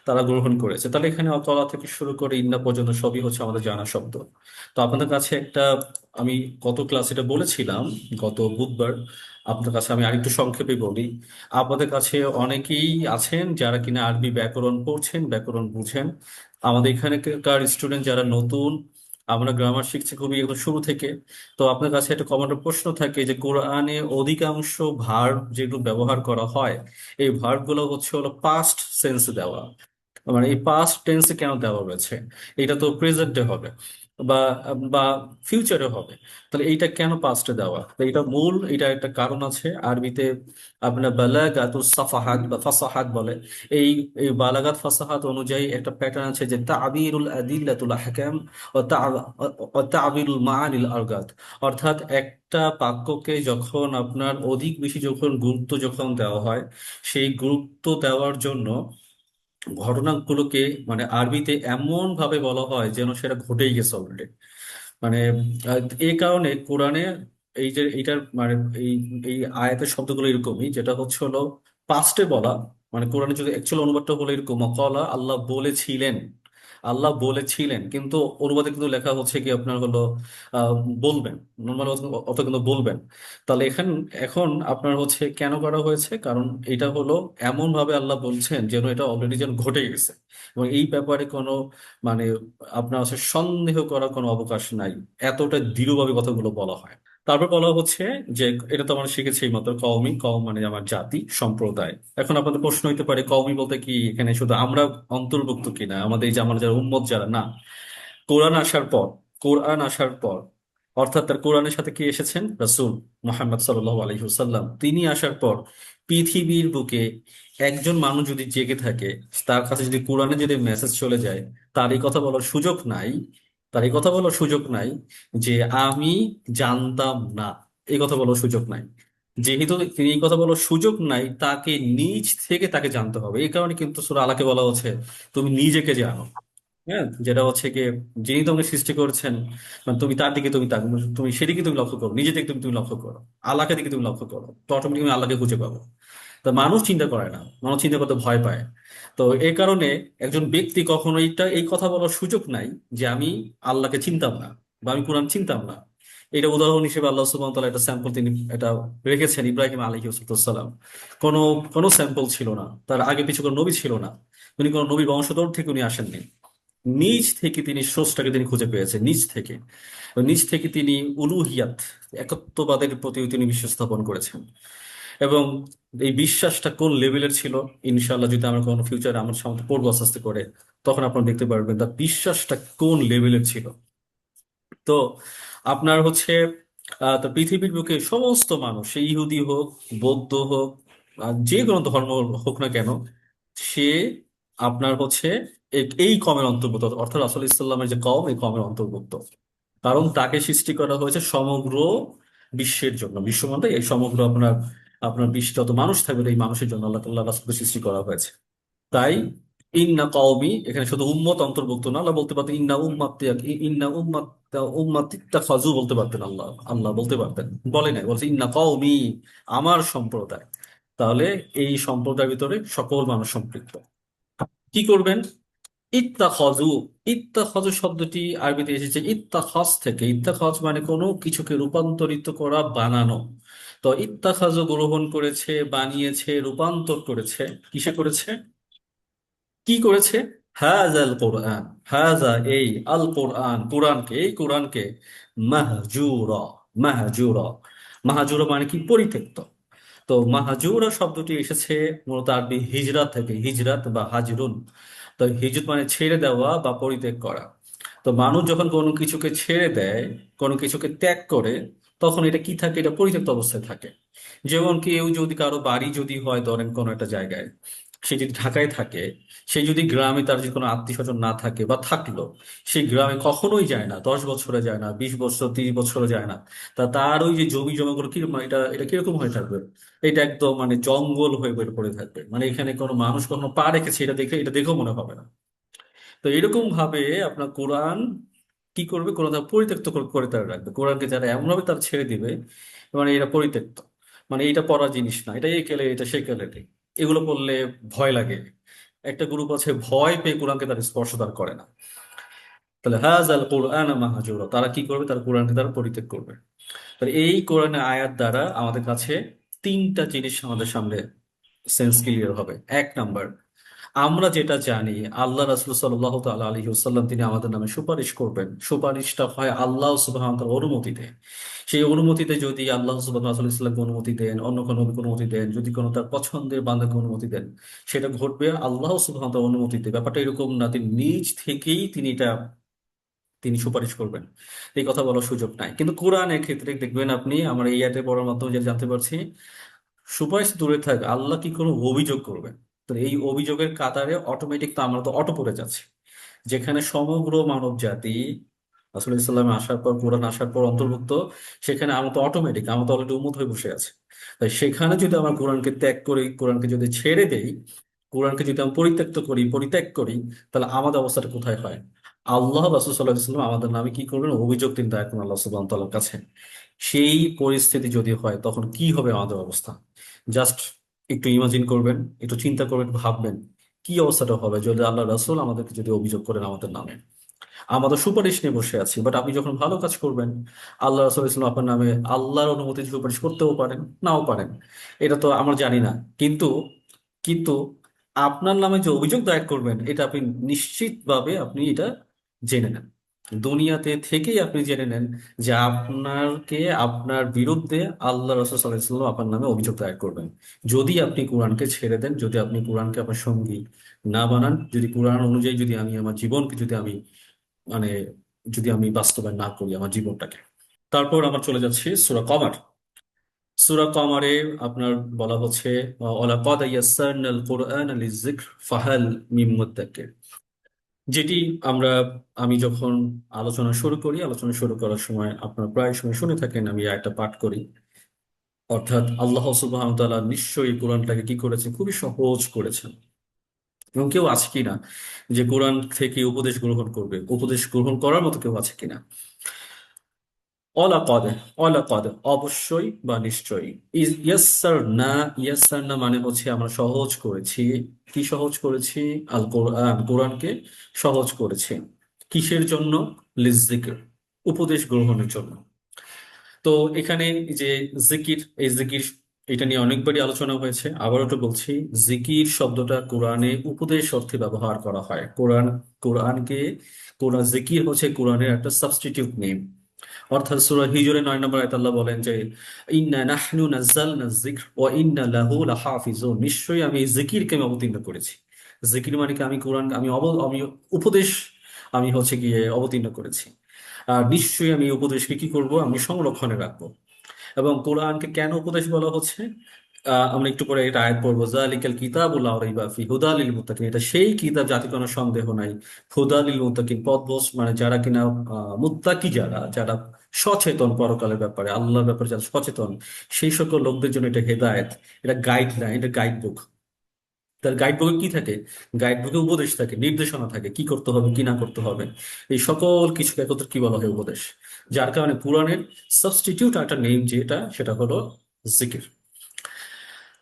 তারা গ্রহণ করেছে। তাহলে এখানে অতলা থেকে শুরু করে ইন্না পর্যন্ত সবই হচ্ছে আমাদের জানা শব্দ। তো আপনাদের কাছে একটা, আমি গত ক্লাসে এটা বলেছিলাম, গত বুধবার। আপনার কাছে আমি আরেকটু সংক্ষেপে বলি। আপনাদের কাছে অনেকেই আছেন যারা কিনা আরবি ব্যাকরণ পড়ছেন, ব্যাকরণ বুঝেন। আমাদের এখানকার স্টুডেন্ট যারা নতুন, আমরা গ্রামার শিখছি খুবই একদম শুরু থেকে। তো আপনার কাছে একটা কমন প্রশ্ন থাকে যে কোরআনে অধিকাংশ ভার্ব যেগুলো ব্যবহার করা হয়, এই ভার্ব গুলো হলো পাস্ট সেন্স দেওয়া। মানে এই পাস্ট টেন্সে কেন দেওয়া রয়েছে? এটা তো প্রেজেন্টে হবে বা বা ফিউচারে হবে, তাহলে এইটা কেন পাস্টে দেওয়া? তো এটা মূল, এটা একটা কারণ আছে আরবিতে। আপনার বালাগাতুস সাফাহাত বা ফাসাহাত বলে। এই এই বালাগাত ফাসাহাত অনুযায়ী একটা প্যাটার্ন আছে যে তাবিরুল আদিল্লাতুল আহকাম ও তাবিরুল মাআনিল আরগাত। অর্থাৎ একটা বাক্যকে যখন আপনার অধিক বেশি যখন গুরুত্ব যখন দেওয়া হয়, সেই গুরুত্ব দেওয়ার জন্য ঘটনাগুলোকে মানে আরবিতে এমন ভাবে বলা হয় যেন সেটা ঘটেই গেছে অলরেডি। মানে এই কারণে কোরআনে এই যে এইটার মানে এই এই আয়াতের শব্দগুলো এরকমই, যেটা হলো পাস্টে বলা। মানে কোরআনে যদি অ্যাকচুয়াল অনুবাদটা হলো এরকম, অকলা, আল্লাহ বলেছিলেন, আল্লাহ বলেছিলেন, কিন্তু অনুবাদে কিন্তু লেখা হচ্ছে কি আপনার আহ বলবেন, নর্মাল অত কিন্তু বলবেন। তাহলে এখন আপনার কেন করা হয়েছে? কারণ এটা এমন ভাবে আল্লাহ বলছেন যেন এটা অলরেডি যেন ঘটে গেছে, এবং এই ব্যাপারে কোনো মানে আপনার সন্দেহ করার কোনো অবকাশ নাই। এতটা দৃঢ়ভাবে কথাগুলো বলা হয়। তারপর বলা হচ্ছে যে এটা তো আমরা শিখেছি এই মাত্র, কওমি, কওম মানে আমার জাতি, সম্প্রদায়। এখন আপনাদের প্রশ্ন হইতে পারে, কওমি বলতে কি এখানে শুধু আমরা অন্তর্ভুক্ত কিনা, আমাদের এই যে আমার যারা উম্মত যারা? না, কোরআন আসার পর, কোরআন আসার পর, অর্থাৎ তার কোরআনের সাথে কি এসেছেন? রাসূল মুহাম্মদ সাল্লাল্লাহু আলাইহি ওয়াসাল্লাম, তিনি আসার পর পৃথিবীর বুকে একজন মানুষ যদি জেগে থাকে, তার কাছে যদি কোরআনে যদি মেসেজ চলে যায়, তার এই কথা বলার সুযোগ নাই, তার এই কথা বলার সুযোগ নাই যে আমি জানতাম না। এই কথা বলার সুযোগ নাই। যেহেতু তিনি এই কথা বলার সুযোগ নাই, তাকে নিজ থেকে তাকে জানতে হবে। এই কারণে কিন্তু সূরা আলাকে বলা হচ্ছে, তুমি নিজেকে জানো। হ্যাঁ, যেটা কি, যিনি তোমাকে সৃষ্টি করেছেন, মানে তুমি তার দিকে তুমি তুমি সেদিকে তুমি লক্ষ্য করো, নিজে থেকে তুমি তুমি লক্ষ্য করো, আল্লাহকে দিকে তুমি লক্ষ্য করো, তো অটোমেটিক তুমি আল্লাহকে খুঁজে পাবো। তা মানুষ চিন্তা করে না, মানুষ চিন্তা করতে ভয় পায়। তো এই কারণে একজন ব্যক্তি কখনো এই কথা বলার সুযোগ নাই যে আমি আল্লাহকে চিনতাম না বা আমি কোরআন চিনতাম না। এটা উদাহরণ হিসেবে আল্লাহ সুবহানাহু ওয়া তাআলা একটা স্যাম্পল তিনি এটা রেখেছেন, ইব্রাহিম আলাইহিস সালাম। কোনো কোনো স্যাম্পল ছিল না, তার আগে পিছু কোনো নবী ছিল না, উনি কোনো নবীর বংশধর থেকে উনি আসেননি। নিজ থেকে তিনি স্রষ্টাকে তিনি খুঁজে পেয়েছেন, নিজ থেকে। নিজ থেকে তিনি উলুহিয়াত, একত্ববাদের প্রতি তিনি বিশ্বাস স্থাপন করেছেন। এবং এই বিশ্বাসটা কোন লেভেলের ছিল, ইনশাআল্লাহ যদি আমরা কোনো ফিউচারে আমার সামনে পড়বো আস্তে আস্তে করে, তখন আপনারা দেখতে পারবেন তার বিশ্বাসটা কোন লেভেলের ছিল। তো আপনার তো পৃথিবীর বুকে সমস্ত মানুষ, সে ইহুদি হোক, বৌদ্ধ হোক, যে কোনো ধর্ম হোক না কেন, সে আপনার এই কমের অন্তর্ভুক্ত, অর্থাৎ রাসূল ইসলামের যে কম, এই কমের অন্তর্ভুক্ত। কারণ তাকে সৃষ্টি করা হয়েছে সমগ্র বিশ্বের জন্য, বিশ্ব মানে এই সমগ্র আপনার আপনার বিশ্বে যত মানুষ থাকবে এই মানুষের জন্য আল্লাহ তাআলা রাসূলকে সৃষ্টি করা হয়েছে। তাই ইন্না কওমি এখানে শুধু উম্মত অন্তর্ভুক্ত না, আল্লাহ বলতে পারতেন ইন্না উম্মাতি, ইন্না উম্মাতি বলতে পারতেন, আল্লাহ আল্লাহ বলতে পারতেন, বলে নাই, বলছে ইন্না কওমি, আমার সম্প্রদায়। তাহলে এই সম্প্রদায়ের ভিতরে সকল মানুষ সম্পৃক্ত। কি করবেন? ইত্তাখাযু, ইত্তাখাযু শব্দটি আরবিতে এসেছে ইত্তাখাজ থেকে। ইত্তাখাজ মানে কোনো কিছুকে রূপান্তরিত করা, বানানো। তো ইত্তাখাযু গ্রহণ করেছে, বানিয়েছে, রূপান্তর করেছে। কিসে করেছে? কি করেছে? হাযাল কোরআন, হাযা এই, আল কোরআন কোরআনকে, এই কোরআনকে মাহজুরা, মাহজুরা, মাহজুরা মানে কি? পরিত্যক্ত। তো মাহাজুরা শব্দটি এসেছে মূলত আরবি হিজরাত থেকে, হিজরাত বা হাজরুন। তো হিজরত মানে ছেড়ে দেওয়া বা পরিত্যাগ করা। তো মানুষ যখন কোনো কিছুকে ছেড়ে দেয়, কোনো কিছুকে ত্যাগ করে, তখন এটা কি থাকে? এটা পরিত্যক্ত অবস্থায় থাকে। যেমন কেউ যদি, কারো বাড়ি যদি হয় ধরেন কোনো একটা জায়গায়, সে যদি ঢাকায় থাকে, সে যদি গ্রামে তার যদি কোনো আত্মীয় স্বজন না থাকে বা থাকলো, সেই গ্রামে কখনোই যায় না, 10 বছরে যায় না, 20 বছর 30 বছরে যায় না। তার ওই যে জমি জমাগুলো কিরকম, এটা এটা কিরকম হয়ে থাকবে? এটা একদম মানে জঙ্গল হয়ে বের পড়ে থাকবে, মানে এখানে কোনো মানুষ কখনো পা রেখেছে এটা দেখে, এটা দেখেও মনে হবে না। তো এরকম ভাবে আপনার কোরআন কি করবে? কোরআন তারা পরিত্যক্ত করে তারা রাখবে। কোরআনকে যারা এমন ভাবে তারা ছেড়ে দিবে, মানে এটা পরিত্যক্ত, মানে এটা পড়ার জিনিস না, এটা এই কেলে, এটা সে কেলে, এগুলো পড়লে ভয় লাগে। একটা গ্রুপ আছে ভয় পেয়ে কোরআনকে তারা স্পর্শ তার করে না। তাহলে হাযাল কোরআন মাহজুরা, তারা কি করবে? তারা কোরআনকে তারা পরিত্যাগ করবে। তাহলে এই কোরআনের আয়াত দ্বারা আমাদের কাছে তিনটা জিনিস আমাদের সামনে সেন্স ক্লিয়ার হবে। এক নাম্বার, আমরা যেটা জানি আল্লাহ রাসূল সাল্লাল্লাহু তাআলা আলাইহি ওয়াসাল্লাম তিনি আমাদের নামে সুপারিশ করবেন, সুপারিশটা হয় আল্লাহ সুবহানাহু ওয়া তাআলার অনুমতিতে। সেই অনুমতিতে যদি আল্লাহ সুবহানাহু ওয়া তাআলা ইসলামকে অনুমতি দেন, অন্য কোনো নবীকে অনুমতি দেন, যদি কোনো তার পছন্দের বান্দাকে অনুমতি দেন, সেটা ঘটবে আল্লাহ সুবহানাহু ওয়া তাআলার অনুমতিতে। ব্যাপারটা এরকম না তিনি নিজ থেকেই তিনি সুপারিশ করবেন, এই কথা বলার সুযোগ নাই। কিন্তু কোরআনের ক্ষেত্রে দেখবেন আপনি, আমরা এই আয়াতে পড়ার মাধ্যমে যেটা জানতে পারছি, সুপারিশ দূরে থাক, আল্লাহ কি কোনো অভিযোগ করবেন? তো এই অভিযোগের কাতারে অটোমেটিক তো আমরা তো অটো পড়ে যাচ্ছি। যেখানে সমগ্র মানব জাতি আসলে ইসলামে আসার পর, কোরআন আসার পর অন্তর্ভুক্ত, সেখানে আমরা তো অটোমেটিক, আমরা তো অলরেডি উম্মত হয়ে বসে আছি। তাই সেখানে যদি আমরা কোরআনকে ত্যাগ করি, কোরআনকে যদি ছেড়ে দেই, কোরআনকে যদি আমরা পরিত্যক্ত করি, পরিত্যাগ করি, তাহলে আমাদের অবস্থাটা কোথায় হয়? আল্লাহ রাসূল সাল্লাল্লাহু আলাইহি ওয়াসাল্লাম আমাদের নামে কি করবেন? অভিযোগ তিনি দায়ের করবেন আল্লাহ সুবহানাহু ওয়া তাআলার কাছে। সেই পরিস্থিতি যদি হয় তখন কি হবে আমাদের অবস্থা? জাস্ট একটু ইমাজিন করবেন, একটু চিন্তা করবেন, ভাববেন কি অবস্থাটা হবে যদি আল্লাহ রাসূল আমাদেরকে যদি অভিযোগ করেন আমাদের নামে। আমরা তো সুপারিশ নিয়ে বসে আছি, বাট আপনি যখন ভালো কাজ করবেন, আল্লাহ রাসূল ইসলাম আপনার নামে আল্লাহর অনুমতি সুপারিশ করতেও পারেন, নাও পারেন, এটা তো আমরা জানি না। কিন্তু কিন্তু আপনার নামে যে অভিযোগ দায়ের করবেন, এটা আপনি নিশ্চিতভাবে আপনি এটা জেনে নেন, দুনিয়াতে থেকেই আপনি জেনে নেন যে আপনাকে, আপনার বিরুদ্ধে আল্লাহ রাসূল সাল্লাল্লাহু আলাইহি ওয়াসাল্লাম আপনার নামে অভিযোগ দায়ের করবেন, যদি আপনি কোরআনকে ছেড়ে দেন, যদি আপনি কোরআনকে আপনার সঙ্গী না বানান, যদি কোরআন অনুযায়ী যদি আমি আমার জীবনকে যদি আমি মানে যদি আমি বাস্তবায়ন না করি আমার জীবনটাকে। তারপর আমরা চলে যাচ্ছি সূরা কমার। সূরা কমারে আপনার বলা হচ্ছে ওয়ালাকাদ ইয়াসসারনাল কুরআনা লিযিকর ফাহাল মিন মুদ্দাকির। যেটি আমরা, আমি যখন আলোচনা শুরু করার সময় আপনারা প্রায় সময় শুনে থাকেন আমি এই আয়াতটা পাঠ করি। অর্থাৎ আল্লাহ সুবহানাহু ওয়া তাআলা নিশ্চয়ই কোরআনটাকে কি করেছেন? খুবই সহজ করেছেন। এবং কেউ আছে কিনা যে কোরআন থেকে উপদেশ গ্রহণ করবে? উপদেশ গ্রহণ করার মতো কেউ আছে কিনা? অলাকদ, অলাকদ অবশ্যই বা নিশ্চয়ই। ইয়াসসারনা, ইয়াসসারনা মানে হচ্ছে আমরা সহজ করেছি। কি সহজ করেছি? আল কোরআন, কোরআনকে সহজ করেছি। কিসের জন্য? লিজ্জিকর, উপদেশ গ্রহণের জন্য। তো এখানে যে জিকির, এই জিকির এটা নিয়ে অনেকবারই আলোচনা হয়েছে, আবারও একটু বলছি। জিকির শব্দটা কোরআনে উপদেশ অর্থে ব্যবহার করা হয়। কোরআনকে, কোরআন জিকির হচ্ছে কোরআনের একটা সাবস্টিটিউট নেম। অর্থাৎ সূরা হিজরে 9 নম্বর আয়াতে আল্লাহ বলেন যে ইন্না নাহনু নাযালনা যিকর ওয়া ইন্না লাহু লাহাফিজুন, নিশ্চয়ই আমি এই জিকিরকে আমি অবতীর্ণ করেছি। জিকির মানে কি? আমি কোরআন, আমি উপদেশ, আমি হচ্ছে গিয়ে অবতীর্ণ করেছি। আর নিশ্চয়ই আমি এই উপদেশকে কি করব? আমি সংরক্ষণে রাখবো। এবং কোরআনকে কেন উপদেশ বলা হচ্ছে? আমরা একটু পরে এটা আয়াত পড়বো, যালিকাল কিতাবু লা রাইবা ফিহি হুদা লিল মুত্তাকিন, এটা সেই কিতাব যাতে কোনো সন্দেহ নাই। হুদা লিল মুত্তাকিন, পথভ্রষ্ট মানে যারা কিনা মুত্তাকি, যারা যারা সচেতন পরকালের ব্যাপারে, আল্লাহর ব্যাপারে যারা সচেতন, সেই সকল লোকদের জন্য এটা হেদায়েত, এটা গাইডলাইন, এটা গাইড বুক। তার গাইড বুকে কি থাকে? গাইড বুকে উপদেশ থাকে, নির্দেশনা থাকে, কি করতে হবে কি না করতে হবে। এই সকল কিছুকে একত্রে কি বলা হয়? উপদেশ। যার কারণে কোরআনের সাবস্টিটিউট একটা নেম যেটা, সেটা হলো জিকির।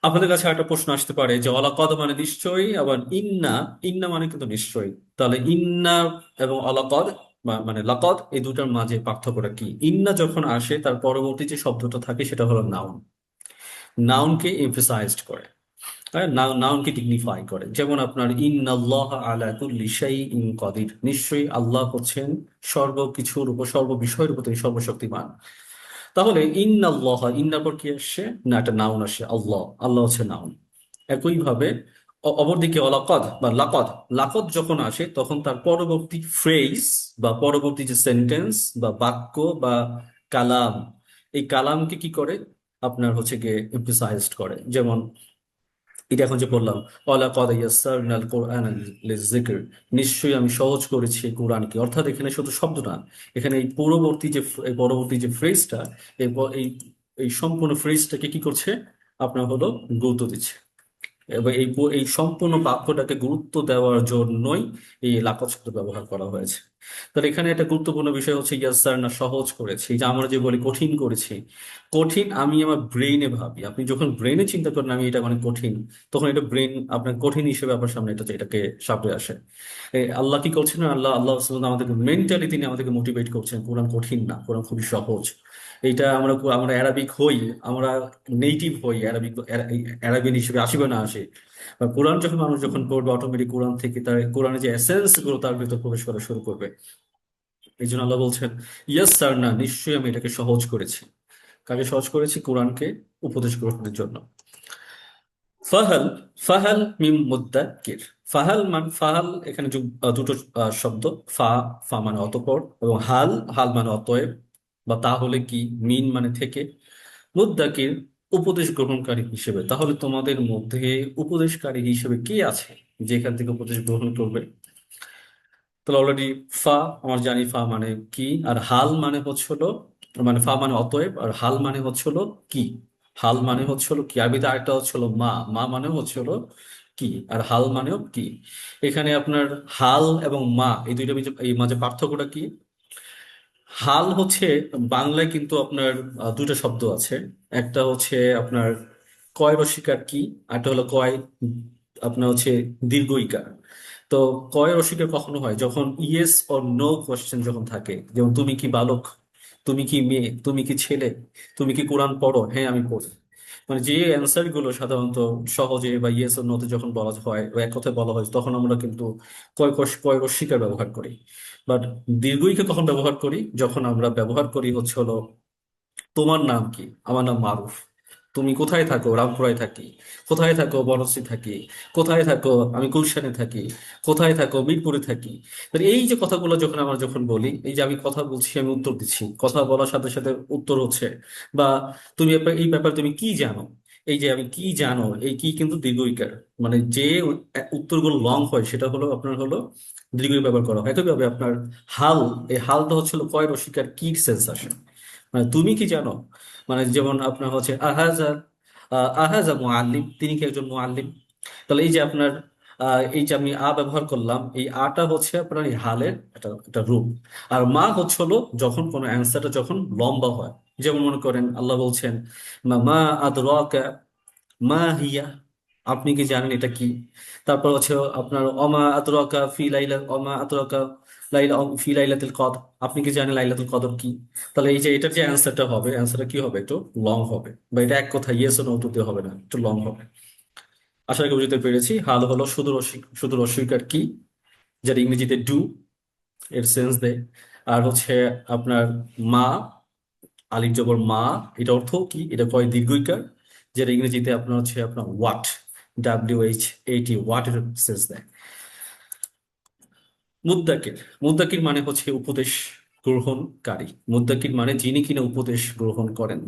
আপনাদের কাছে একটা প্রশ্ন আসতে পারে যে অলাকদ মানে নিশ্চয়ই, আবার ইন্না, ইন্না মানে কিন্তু নিশ্চয়ই। তাহলে ইন্না এবং অলাকদ মানে লাকদ, এই দুটার মাঝে পার্থক্যটা কি? ইন্না যখন আসে তার পরবর্তী যে শব্দটা থাকে সেটা হলো নাউন, নাউনকে এমফেসাইজড করে। নাউনকে ডিগনিফাই করে। যেমন আপনার ইন্নাল্লাহ আলা কুল্লি শাইইন কাদির, নিশ্চয়ই আল্লাহ হচ্ছেন সর্বকিছুর উপর, সর্ববিষয়ের উপর তিনি সর্বশক্তিমান। তাহলে ইন্নাল্লাহ, ইন্নার পর কি আসছে? না, একটা নাউন আসে, আল্লাহ, আল্লাহ হচ্ছে নাউন। একইভাবে অপরদিকে অলাকদ বা লাকদ, লাকদ যখন আসে তখন তার পরবর্তী ফ্রেজ বা পরবর্তী যে সেন্টেন্স বা বাক্য বা কালাম, এই কালামকে কি করে আপনার হচ্ছে গিয়ে এমফাসাইজড করে। যেমন এটা এখন যে বললাম, ওয়ালাকাদ ইয়াসসারনাল কুরআনা লিযিকর, নিশ্চয়ই আমি সহজ করেছি এই কোরআনকে। অর্থাৎ এখানে শুধু শব্দ না, এখানে এই পরবর্তী যে ফ্রেজটা, এই এই সম্পূর্ণ ফ্রেজটাকে কি করছে আপনার হলো গুরুত্ব দিচ্ছে। এবং এই সম্পূর্ণ বাক্যটাকে গুরুত্ব দেওয়ার জন্যই এই লাকত শব্দ ব্যবহার করা হয়েছে। তাহলে এখানে একটা গুরুত্বপূর্ণ বিষয় হচ্ছে ইয়াসসার না সহজ করেছি। এই যে আমরা যে বলি কঠিন করেছি, কঠিন আমি আমার ব্রেইনে ভাবি। আপনি যখন ব্রেনে চিন্তা করেন আমি এটা অনেক কঠিন, তখন এটা ব্রেন আপনার কঠিন হিসেবে আপনার সামনে এটাকে সামনে আসে। আল্লাহ কি করছেন? আল্লাহ আল্লাহ সুবহানাহু আমাদেরকে মেন্টালি তিনি আমাদেরকে মোটিভেট করছেন, কোরআন কঠিন না, কোরআন খুবই সহজ। এইটা আমরা আমরা অ্যারাবিক হই, আমরা নেটিভ হই অ্যারাবিয়ান হিসেবে আসিবে না আসে, বা কোরআন যখন মানুষ যখন পড়বে অটোমেটিক কোরআন থেকে তার কোরআনের যে এসেন্স গুলো তার ভিতর প্রবেশ করা শুরু করবে। এই জন্য আল্লাহ বলছেন ইয়েস স্যার, না নিশ্চয়ই আমি এটাকে সহজ করেছি। কাকে সহজ করেছি? কোরআনকে উপদেশ গ্রহণের জন্য। ফাহাল, ফাহাল মিম মুদ্দাকির। ফাহাল এখানে দুটো শব্দ। ফা, ফা মানে অতঃপর, এবং হাল, হাল মানে অতএব, বা তাহলে কি, মিন মানে থেকে, মুদ্দাকির উপদেশ গ্রহণকারী হিসেবে। তাহলে তোমাদের মধ্যে উপদেশকারী হিসেবে কে আছে যেখান থেকে উপদেশ গ্রহণ করবে? তাহলে অলরেডি ফা, আমার জানি ফা মানে কি, আর হাল মানে হচ্ছিল, মানে ফা মানে অতএব, আর হাল মানে হচ্ছিল কি। হাল মানে হচ্ছিল কি, আরবিতে আরেকটা হচ্ছিল মা, মা মানে হচ্ছিল কি, আর হাল মানেও কি। এখানে আপনার হাল এবং মা এই দুইটা এই মাঝে পার্থক্যটা কি? হাল হচ্ছে, বাংলায় কিন্তু আপনার দুটো শব্দ আছে। একটা হচ্ছে আপনার কয় রসিকার কি, আর একটা হলো কয় আপনার হচ্ছে দীর্ঘ ইকার। তো কয় রসিকার কখনো হয় যখন ইয়েস অর নো কোয়েশ্চেন যখন থাকে, যেমন তুমি কি বালক, তুমি কি মেয়ে, তুমি কি ছেলে, তুমি কি কোরআন পড়ো, হ্যাঁ আমি পড়ি। মানে যে অ্যান্সার গুলো সাধারণত সহজে বা ইয়েস অর নোতে যখন বলা হয় বা এক কথায় বলা হয়, তখন আমরা কিন্তু কয় রসিকার ব্যবহার করি। বাট দীর্ঘইকে কখন ব্যবহার করি? যখন আমরা ব্যবহার করি হচ্ছে হলো তোমার নাম কি, আমার নাম মারুফ, তুমি কোথায় থাকো, রামপুরায় থাকি, কোথায় থাকো, বনশ্রী থাকি, কোথায় থাকো, আমি গুলশানে থাকি, কোথায় থাকো, মিরপুরে থাকি। তো এই যে কথাগুলো যখন আমরা যখন বলি, এই যে আমি কথা বলছি, আমি উত্তর দিচ্ছি, কথা বলার সাথে সাথে উত্তর হচ্ছে, বা তুমি এই ব্যাপারে তুমি কি জানো, এই যে আমি কি জানো, এই কি কিন্তু দীর্ঘইকার। মানে যে উত্তরগুলো লং হয় সেটা হলো আপনার হলো দীর্ঘই ব্যবহার করা হয়। একইভাবে আপনার হাল, এই হালটা হচ্ছে হলো কয় রসিকার কি সেন্স আসে। মানে তুমি কি জানো, মানে যেমন আপনার হচ্ছে আহাজা, আহাজা মুআল্লিম, তিনি কি একজন মুআল্লিম। তাহলে এই যে আপনার এই যে আমি ব্যবহার করলাম, এই আটা হচ্ছে আপনার এই হালের একটা একটা রূপ। আর মা হচ্ছে হলো যখন কোনো অ্যান্সারটা যখন লম্বা হয়। যেমন মনে করেন আল্লাহ বলছেন মা মা আদরাকা মা হিয়া, আপনি কি জানেন এটা কি। তারপর হচ্ছে আপনার অমা আদরাকা ফি লাইলা, অমা আদরাকা লাইলা ফি লাইলাতুল কদর, আপনি কি জানেন লাইলাতুল কদর কি। তাহলে এই যে এটার যে অ্যান্সারটা হবে, অ্যান্সারটা কি হবে, একটু লং হবে, বা এটা এক কথা ইয়েস ও নো উত্তর দিয়ে হবে না, একটু লং হবে। আশা করি বুঝতে পেরেছি। হাল হলো শুধু অস্বীকার কি, যেটা ইংরেজিতে ডু এর সেন্স দেয়। আর হচ্ছে আপনার মা, আলিফ জবর মা, এটা অর্থ কি, এটা কয় দীর্ঘইকার, যেটা ইংরেজিতে আপনার হচ্ছে আপনার ওয়াট, WHAT, ওয়াট এর সেন্স দেয়। মুদ্দাকির, মুদ্দাকির মানে হচ্ছে উপদেশ গ্রহণকারী। মুদ্দাকির মানে যিনি কিনা উপদেশ গ্রহণ করেন।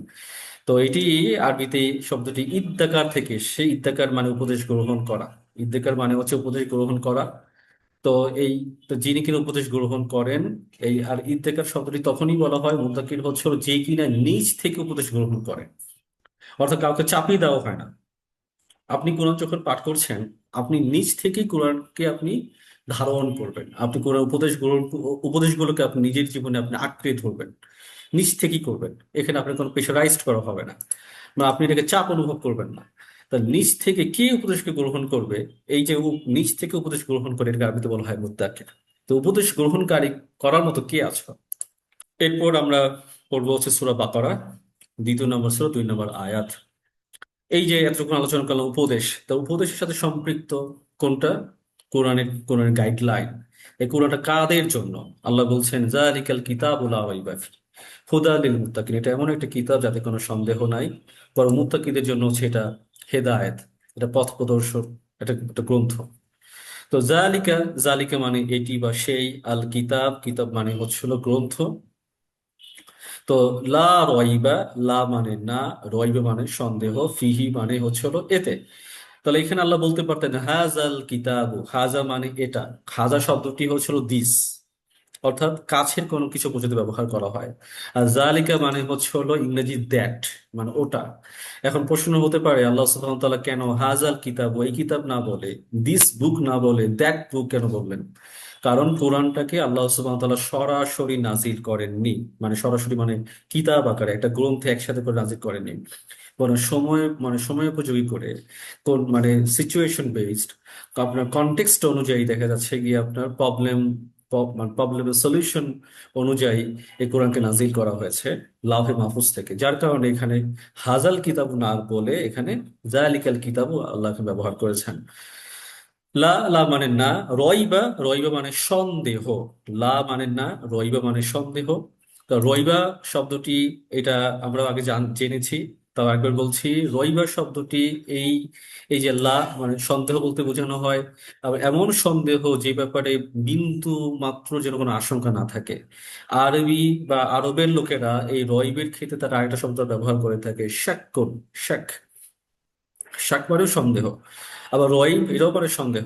তো এটি আরবিতে শব্দটি ইদ্দাকার থেকে, সেই ইদ্দাকার মানে উপদেশ গ্রহণ করা, ইদ্দাকার মানে হচ্ছে উপদেশ গ্রহণ করা। তো এই, তো যিনি কিনা উপদেশ গ্রহণ করেন, এই আর ইদ্তেকার শব্দটি তখনই বলা হয়, মুত্তাকির হচ্ছে হলো যে কিনা নিজ থেকে উপদেশ গ্রহণ করে, অর্থাৎ কাউকে চাপিয়ে দেওয়া হয় না। আপনি কোরআন যখন পাঠ করছেন, আপনি নিজ থেকেই কোরআনকে আপনি ধারণ করবেন, আপনি কোরআন উপদেশগুলোকে আপনি নিজের জীবনে আপনি আঁকড়ে ধরবেন, নিজ থেকেই করবেন। এখানে আপনার কোনো প্রেশারাইজড করা হবে না, বা আপনি এটাকে চাপ অনুভব করবেন না। তা নিজ থেকে কে উপদেশকে গ্রহণ করবে, এই যে নিজ থেকে উপদেশ গ্রহণ করে, এটাকে আরবিতে বলা হয় মুত্তাকির। তো উপদেশ গ্রহণকারী করার মতো কে আছো? এরপর আমরা পড়বো হচ্ছে সূরা বাকারা, দ্বিতীয় নম্বর সূরা, 2 নম্বর আয়াত। এই যে এতক্ষণ আলোচনা করলাম উপদেশ, তা উপদেশের সাথে সম্পৃক্ত কোনটা? কোরআনের গাইডলাইন। এই কোরআনটা কাদের জন্য? আল্লাহ বলছেন যালিকাল কিতাবুল লা রাইবা ফিহি হুদা লিল মুত্তাকিন। এটা এমন একটা কিতাব যাতে কোনো সন্দেহ নাই, বরং মুত্তাকিদের জন্য হচ্ছে এটা হেদায়েত, এটা পথ প্রদর্শক, এটা একটা গ্রন্থ। তো জালিকা, জালিকা মানে এটি বা সেই, আল কিতাব, কিতাব মানে হচ্ছিল গ্রন্থ। তো লা রয়বা, লা মানে না, রয়বা মানে সন্দেহ, ফিহি মানে হচ্ছে হলো এতে। তাহলে এখানে আল্লাহ বলতে পারতেন হাজাল কিতাবু, হাজা মানে এটা। হাজা শব্দটি হচ্ছিল দিস, অর্থাৎ কাছের কোনো কিছু বোঝাতে ব্যবহার করা হয়। আর জালিকা মানে হচ্ছে হলো ইংরেজি দ্যাট, মানে ওটা। এখন প্রশ্ন হতে পারে আল্লাহ সুবহানাহু ওয়া তাআলা কেন হাজাল কিতাব, এই কিতাব না বলে, দিস বুক না বলে দ্যাট বুক কেন বললেন? কারণ কোরআনটাকে আল্লাহ সুবহানাহু ওয়া তাআলা সরাসরি নাজিল করেননি। মানে সরাসরি মানে কিতাব আকারে একটা গ্রন্থে একসাথে করে নাজিল করেননি, বরং সময় উপযোগী করে, কোন মানে সিচুয়েশন বেসড, আপনার কনটেক্সট অনুযায়ী দেখা যাচ্ছে গিয়ে আপনার প্রবলেমের সলিউশন অনুযায়ী এই কোরআনকে নাজিল করা হয়েছে লাউহে মাহফুজ থেকে। যার কারণে এখানে হাজাল কিতাব না বলে এখানে জালিকাল কিতাবু আল্লাহকে ব্যবহার করেছেন। লা, লা মানে না, রয়বা, রয়বা মানে সন্দেহ। লা মানে না, রয়বা মানে সন্দেহ। তো রয়বা শব্দটি, এটা আমরা আগে জেনেছি, তাও একবার বলছি। রয়বা শব্দটি এই, এই যে লা মানে সন্দেহ বলতে বোঝানো হয় আবার এমন সন্দেহ যে ব্যাপারে বিন্দু মাত্র যেন কোনো আশঙ্কা না থাকে। আরবি বা আরবের লোকেরা এই রয়বের ক্ষেত্রে তারা আরেকটা শব্দ ব্যবহার করে থাকে, শাক্কুন। শাক, শাক মানেও সন্দেহ, আবার রয়ব এটাও মানে সন্দেহ।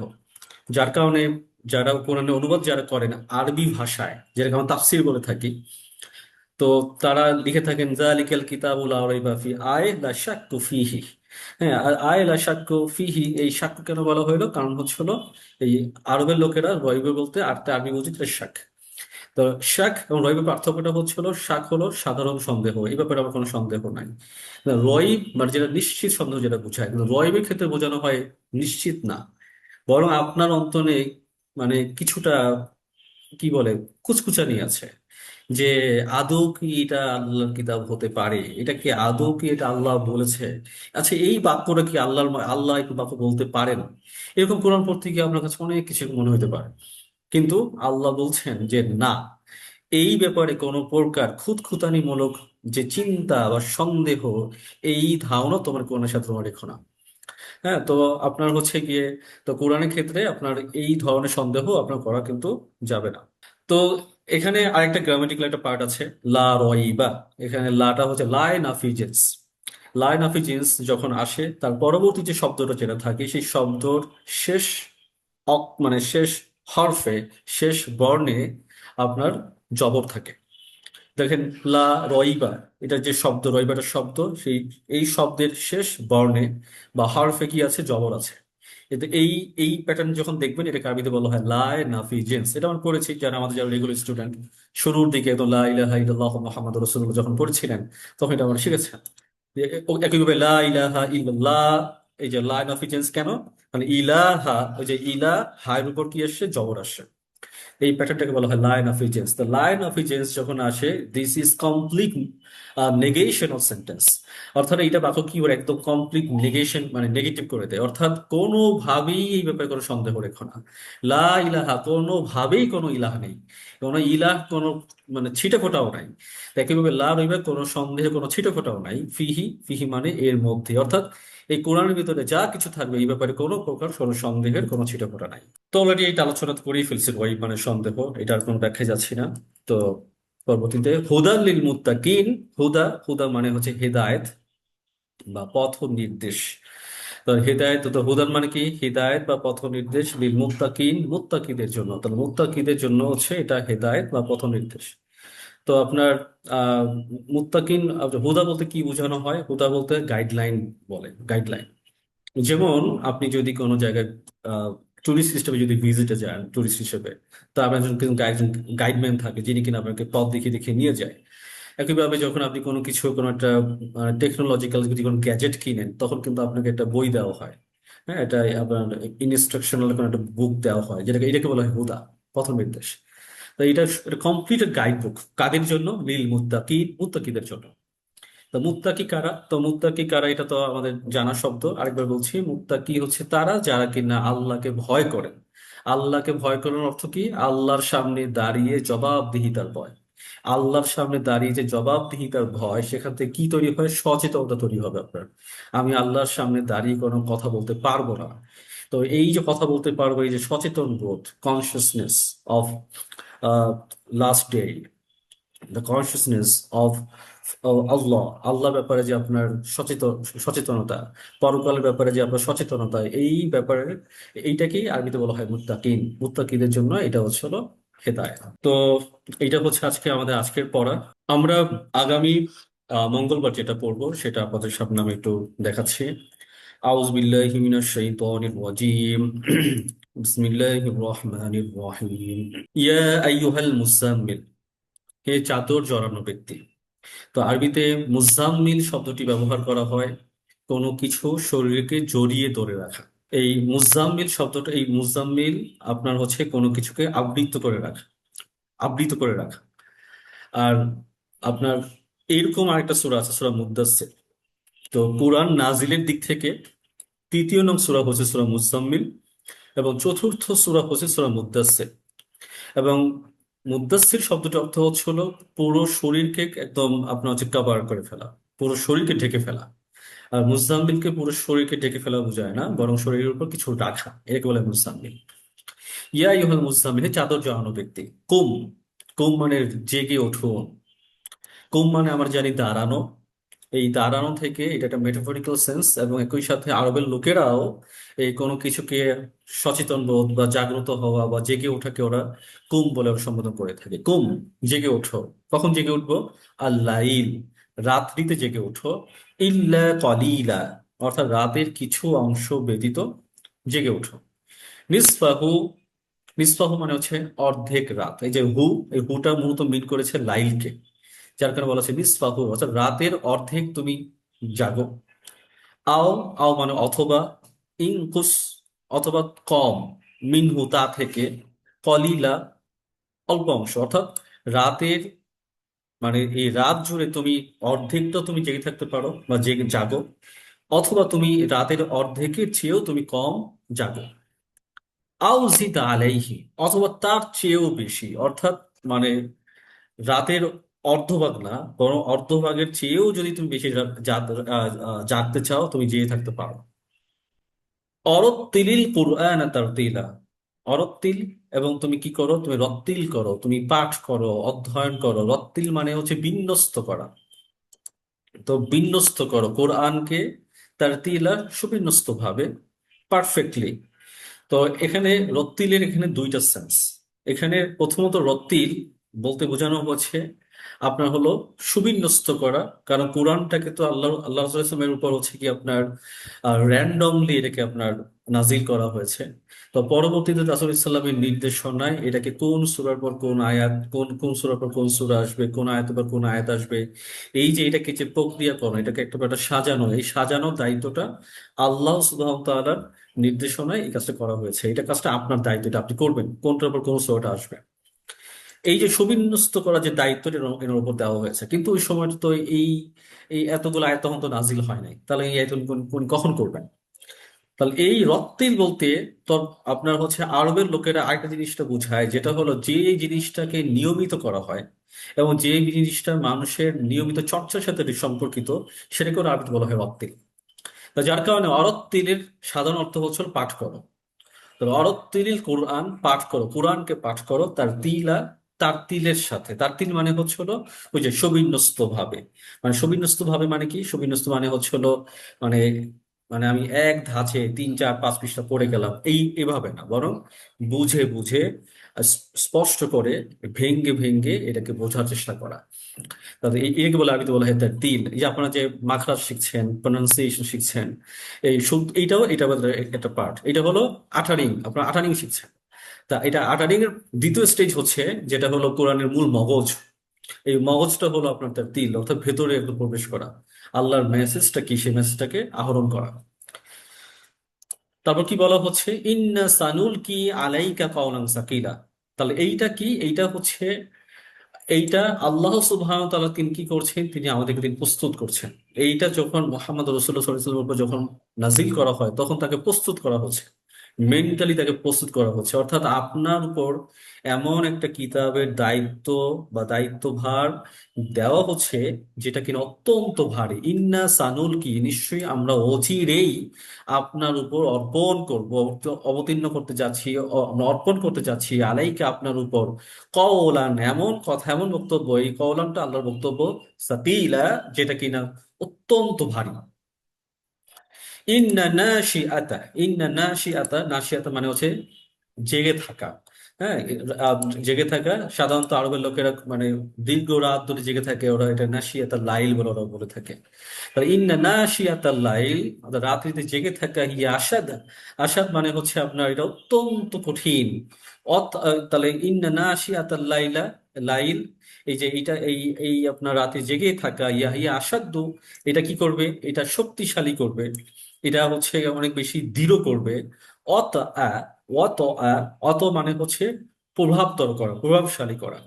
যার কারণে যারা কোরআনের অনুবাদ যারা করেন আরবি ভাষায়, যেটাকে আমরা তাফসীর বলে থাকি, তো তারা লিখে থাকেন যালিকাল কিতাবুল লা রাইবা ফি আয় লা শাক্কু ফিহি। হ্যাঁ, আর আয় লা শাক্কু ফিহি, এই শাক্কু কেন বলা হলো? কারণ হচ্ছে হলো এই আরবের লোকেরা রইবে বলতে আরবি বুঝিত শাক। তো শাক এবং রইবের পার্থক্যটা হচ্ছে হলো শাক হলো সাধারণ সন্দেহ, এই ব্যাপারে আমার কোনো সন্দেহ নাই। রইব মানে যেটা নিশ্চিত সন্দেহ যেটা বোঝায়, কিন্তু রইবের ক্ষেত্রে বোঝানো হয় নিশ্চিত না, বরং আপনার অন্তরে মানে কিছুটা কি বলে কুচকুচানি আছে যে আদৌ কি এটা আল্লাহর কিতাব হতে পারে, এটা কি আদৌ কি এটা আল্লাহ বলেছে, আচ্ছা এই বাক্যটা কি আল্লাহ এই বাক্য বলতে পারেন? এরকম কোরআন পড়তে গিয়ে আপনার কাছে অনেক কিছু মনে হতে পারে, কিন্তু আল্লাহ বলছেন যে না, এই ব্যাপারে কোনো প্রকার খুঁতখুঁতানিমূলক যে চিন্তা বা সন্দেহ, এই ধারণা তোমার কোরআনের সাথে তোমার রেখো না। হ্যাঁ, তো আপনার হচ্ছে গিয়ে, তো কোরআনের ক্ষেত্রে আপনার এই ধরনের সন্দেহ আপনার করা কিন্তু যাবে না। তো এখানে আরেকটা গ্রামাটিক্যাল একটা পার্ট আছে, লা রয়বা। এখানে লাটা হচ্ছে লাই নাফিজেন্স। লাই নাফিজেন্স যখন আসে তার পরবর্তী যে শব্দটা যেটা থাকে সেই শব্দর শেষ মানে শেষ হরফে, শেষ বর্ণে আপনার জবর থাকে। দেখেন লা রয়বা, এটা যে শব্দ রয়বাটার শব্দ, সেই এই শব্দের শেষ বর্ণে বা হরফে কি আছে? জবর আছে। কিন্তু এই প্যাটার্ন যখন দেখবেন, এটাকে আরবিতে বলা হয় লা নাফি জেন্স। এটা আমরা পড়েছি যারা আমাদের যারা রেগুলার স্টুডেন্ট, শুরুর দিকে তো লা ইলাহা ইল্লাল্লাহু মুহাম্মাদুর রাসূলুল্লাহ যখন পড়েছিলেন তখন এটা আমরা শিখেছি। একইভাবে লা ইলাহা ইল্লাল্লাহ, এই যে লা নাফি জেন্স কেন? মানে ইলাহা, ওই যে ইলা, হায়ের উপর কি আসছে? জবর আসছে। এই প্যাটার্নটাকে বলা হয় লাইন অফ ইজেন্স। দ্য লাইন অফ ইজেন্স যখন আসে, this is complete negation of sentence. অর্থাৎ এইটা বাক্য কি করে একদম কমপ্লিট নেগেশন, মানে নেগেটিভ করে দেয়। অর্থাৎ কোনোভাবেই এই ব্যাপারে কোনো সন্দেহ রেখো না। লা ইলাহা, কোনোভাবেই কোনো ইলাহ নেই, কোনো ইলাহ কোনো মানে ছিটে ফোটাও নাই। একইভাবে লা রইবে, কোনো সন্দেহ কোনো ছিটে ফোটাও নাই। ফিহি, ফিহি মানে এর মধ্যে, অর্থাৎ এই কোরআনের ভিতরে যা কিছু থাকবে এই ব্যাপারে কোনো প্রকার কোনো সন্দেহের কোনো ছিটে ফোটা নাই। তো অলরেডি এইটা আলোচনা তো করেই ফেলছি, ওই মানে সন্দেহ, এটার কোনো ব্যাখ্যায় যাচ্ছি না। তো পরবর্তীতে হুদা লিল মুত্তাকিন। হুদা, হুদা মানে হচ্ছে হেদায়েত বা পথ নির্দেশ। তো হেদায়েত, তো হুদান মানে কি? হিদায়েত বা পথ নির্দেশ, লিল মুত্তাকিন, মুত্তাকিদের জন্য। তো মুত্তাকিদের জন্য হচ্ছে এটা হেদায়েত বা পথ নির্দেশ। তো আপনার আহ মুত্তাকিন, হুদা বলতে কি বোঝানো হয়? হুদা বলতে গাইডলাইন বলে, গাইডলাইন। যেমন আপনি যদি কোনো জায়গায় টুরিস্ট হিসেবে যদি ভিজিটে যান, টুরিস্ট হিসেবে, তা আপনার কিন্তু একজন গাইডম্যান থাকে যিনি কিনা আপনাকে পথ দেখিয়ে দেখিয়ে নিয়ে যায়। একইভাবে যখন আপনি কোনো কিছু, কোনো একটা টেকনোলজিক্যাল যদি কোনো গ্যাজেট কিনেন, তখন কিন্তু আপনাকে একটা বই দেওয়া হয়। হ্যাঁ, এটা আপনার ইনস্ট্রাকশনাল কোনো একটা বুক দেওয়া হয়, যেটাকে এটাকে বলা হয় হুদা, পথ নির্দেশ। তো এটা কমপ্লিট গাইড বুক কাদের জন্য? লিল মুত্তাকিন, মুত্তাকিদের জন্য। তো মুত্তাকি কারা? তো মুত্তাকি কারা এটা তো আমাদের জানা শব্দ। আরেকবার বলছি, মুত্তাকি হচ্ছে তারা যারা কিনা আল্লাহকে ভয় করেন। আল্লাহকে ভয় করার অর্থ কি? আল্লাহর সামনে দাঁড়িয়ে জবাবদিহিতার ভয়। আল্লাহর সামনে দাঁড়িয়ে যে জবাবদিহিতার ভয়, সেখান থেকে কি তৈরি হয়? সচেতনতা তৈরি হবে আপনার। আমি আল্লাহর সামনে দাঁড়িয়ে কোনো কথা বলতে পারবো না। তো এই যে কথা বলতে পারবো, এই যে সচেতন বোধ, consciousness of last day, the consciousness of Allah, Allah ব্যাপারে যে আপনার সচেতন সচেতনতা, পরকালের ব্যাপারে যে আপনার সচেতনতা, এই ব্যাপারে এইটাকেই আরবিতে বলা হয় মুত্তাকিন। মুত্তাকিদের জন্য এটা হচ্ছে হলো হেদায়েত। তো এইটা হচ্ছে আজকে আমাদের আজকের পড়া। আমরা আগামী মঙ্গলবার যেটা পড়বো সেটা আপনাদের সামনে আমি একটু দেখাচ্ছি। আউযু বিল্লাহি মিনাশ শাইতানির রাজিম। বিসমিল্লাহির রহমানির রহিম। ইয়া আইয়ুহাল মুজাম্মিল, হে চাদর জড়ানো ব্যক্তি। তো আরবিতে মুজাম্মিল শব্দটি ব্যবহার করা হয় কোনো কিছু শরীরকে জড়িয়ে ধরে রাখা। এই মুজাম্মিল শব্দটা, এই মুজাম্মিল আপনার হচ্ছে কোনো কিছুকে আবৃত করে রাখা, আবৃত করে রাখা। আর আপনার এরকম আরেকটা সূরা আছে, সূরা মুদ্দাসসির। তো কুরআন নাজিলের দিক থেকে তৃতীয় নং সূরা হচ্ছে সূরা মুজাম্মিল, এবং চতুর্থ সূরা হচ্ছে সূরা মুদ্দাসসির। এবং মুদ্দাসসির শব্দটার অর্থ হচ্ছে হলো পুরো শরীরকে একদম আপনার হচ্ছে কভার করে ফেলা, পুরো শরীরকে ঢেকে ফেলা। আর মুজাম্মিলকে পুরো শরীরকে ঢেকে ফেলা বোঝায় না, বরং শরীরের উপর কিছু রাখা, এটাকে বলে মুজাম্মিল। ইয়া ইউহাল মুজাম্মিল, হে চাদর জড়ানো ব্যক্তি। কুম, কুম মানে জেগে উঠুন। কুম মানে আমরা জানি দাঁড়ানো। এই দাঁড়ানো থেকে এটা একটা মেটাফরিক্যাল সেন্স, এবং একই সাথে আরবের লোকেরাও এই কোনো কিছুকে সচেতন বোধ বা জাগ্রত হওয়া বা জেগে ওঠাকে ওরা কুম বলে ওরা সম্বোধন করে থাকে। কুম, জেগে ওঠো। কখন জেগে উঠবো? আল্লাইল, রাত্রিতে জেগে ওঠো। ইল্লা কলিলা, অর্থাৎ রাতের কিছু অংশ ব্যতীত জেগে ওঠো। নিসফাহু, নিসফাহু মানে হচ্ছে অর্ধেক রাত। এই যে হু, এই হুটা মূলত মিন করেছে লাইলকে, যার কারণে বলা হচ্ছে নিসফাহু, অর্থাৎ রাতের অর্ধেক তুমি জাগো। আও, আও মানে অথবা, ইনকুস অথবা কম, মিনহু তা থেকে, কলিলা অল্প অংশ। অর্থাৎ রাতের মানে এই রাত জুড়ে তুমি অর্ধেকটা তুমি জেগে থাকতে পারো বা জেগে জাগো, অথবা তুমি রাতের অর্ধেকের চেয়েও তুমি কম জাগো। আও জিদ আলাইহি, অথবা তার চেয়েও বেশি। অর্থাৎ মানে রাতের অর্ধভাগ না, বরং অর্ধভাগের চেয়েও যদি তুমি বেশি জাগতে চাও, তুমি জেগে থাকতে পারো। অরত্তিলিল কুরআন তারতিলা, অরত্তিল, এবং তুমি কি করো? তুমি রত্তিল করো, তুমি পাঠ করো, অধ্যয়ন করো। রত্তিল মানে হচ্ছে বিন্যস্ত করা। তো বিন্যস্ত করো কোরআনকে, তারতিলা সুবিন্যস্ত ভাবে, পারফেক্টলি। তো এখানে রত্তিলের এখানে দুইটা সেন্স। এখানে প্রথমত রত্তিল বলতে বোঝানো হচ্ছে আপনার হলো সুবিন্যস্ত করা। কারণ কোরআনটাকে তো আল্লাহ আল্লাহ রাসূলের উপর হচ্ছে কি আপনার র্যান্ডমলি এটাকে আপনার নাজিল করা হয়েছে। তো পরবর্তীতে রাসূল ইসলামের নির্দেশনায় এটাকে কোন সূরার পর কোন আয়াত, কোন কোন সূরার পর কোন সূরা আসবে, কোন আয়াতের পর কোন আয়াত আসবে, এই যে এটাকে যে প্রক্রিয়াকরণ, এটাকে একটা সাজানো, এই সাজানোর দায়িত্বটা আল্লাহ সুবহানাহু ওয়া তাআলার নির্দেশনায় এই কাজটা করা হয়েছে। এটা কাজটা আপনার দায়িত্ব, এটা আপনি করবেন কোনটার পর কোন সূরাটা আসবে। এই যে সুবিন্যস্ত করা যে দায়িত্বটা এর উপর দেওয়া হয়েছে। কিন্তু ওই সময়টা তো এই এই এতগুলো আয়াত তখন তো নাজিল হয় নাই, তাহলে এই আয়াত কখন করবেন? তাহলে এই রত্তিল বলতে তো আপনার হচ্ছে আরবের লোকেরা আরেকটা জিনিসটা বোঝায়, যেটা হলো যে জিনিসটাকে নিয়মিত করা হয় এবং যে জিনিসটা মানুষের নিয়মিত চর্চার সাথে সম্পর্কিত, সেটাকে ওরা আরবিতে বলা হয় রত্তিল। তা যার কারণে অরত্তিলের সাধারণ অর্থ হচ্ছে হলো পাঠ করো। তবে অরত্তিলিল কোরআন, পাঠ করো, কোরআনকে পাঠ করো তার তিলা, তার তিলের সাথে। তার তিল মানে হচ্ছে হলো ওই যে সুবিন্যস্ত ভাবে। মানে সুবিন্যস্ত ভাবে মানে কি? সুবিন্যস্ত মানে হচ্ছে হলো মানে মানে আমি এক ধাঁচে 3 4 5 পৃষ্ঠা পড়ে গেলাম, এই এভাবে না, বরং বুঝে বুঝে স্পষ্ট করে ভেঙ্গে ভেঙ্গে এটাকে বোঝার চেষ্টা করা। তাহলে এটাকে বলে আরবিতে বলা হয় তার তিল। এই যে আপনারা যে মাখরাজ শিখছেন, প্রনাউন্সিয়েশন শিখছেন, এই এইটাও এটা একটা পার্ট। এটা হলো আঠারিং, আপনারা আঠারিং শিখছেন। তা এটা আঠারিং এর দ্বিতীয় স্টেজ হচ্ছে, যেটা হলো কোরআনের মূল মগজ। এই মগজটা হলো আপনার তার তিল, অর্থাৎ ভেতরে একটু প্রবেশ করা, আল্লাহর মেসেজটা কি সেই মেসেজটাকে আহরণ করা। তারপর কি বলা হচ্ছে? ইন্না সানুল কি আলাইকা কাওলান সাকিলা। তাহলে এইটা কি? এইটা হচ্ছে এইটা আল্লাহ সুবহানাহু ওয়া তাআলা তিনি কি করছেন, তিনি আমাদেরকে তিনি প্রস্তুত করছেন। এইটা যখন মুহাম্মদ রাসূলুল্লাহ সাল্লাল্লাহু আলাইহি ওয়াসাল্লামের উপর যখন নাজিল করা হয় তখন তাকে প্রস্তুত করা হচ্ছে, মেন্টালি তাকে প্রস্তুত করা হচ্ছে। অর্থাৎ আপনার উপর এমন একটা কিতাবের দায়িত্ব বা দায়িত্বভার দেওয়া হচ্ছে যেটা কিনা অত্যন্ত ভারী। ইন্না সানুল কি, নিশ্চয়ই আমরা অচিরেই আপনার উপর অর্পণ করব, অবতীর্ণ করতে যাচ্ছি, আমরা অর্পণ করতে যাচ্ছি আলাইকা আপনার উপর কওলান, এমন কথা, এমন বক্তব্য। এই কওলানটা আল্লাহর বক্তব্য, সাকিলা, যেটা কিনা অত্যন্ত ভারী। ইন্না নাশিআতা, নাশিআতা মানে হচ্ছে জেগে থাকা। হ্যাঁ, আহ, জেগে থাকা সাধারণত আরবের লোকেরা মানে দীর্ঘ রাত ধরে জেগে থাকে, ওরা এটা নাশিয়াতা লাইল বলে ওরা বলে থাকে। তাহলে ইন্না নাশিয়াতা লাইল, অর্থাৎ রাত্রিতে জেগে থাকা, হিয়া আসাদ, আসাদ মানে হচ্ছে আপনার এটা অত্যন্ত কঠিন। তাহলে ইন্না নাশিয়াতা লাইলা, লাইল, এই যে এইটা এই এই আপনার রাতে জেগে থাকা, ইয়া হিয়া আসাদ্দু, এটা কি করবে, এটা শক্তিশালী করবে, এটা হচ্ছে অনেক বেশি দৃঢ় করবে। অত আ অত আ, অত মানে হচ্ছে প্রভাবতর করা, প্রভাবশালী করা।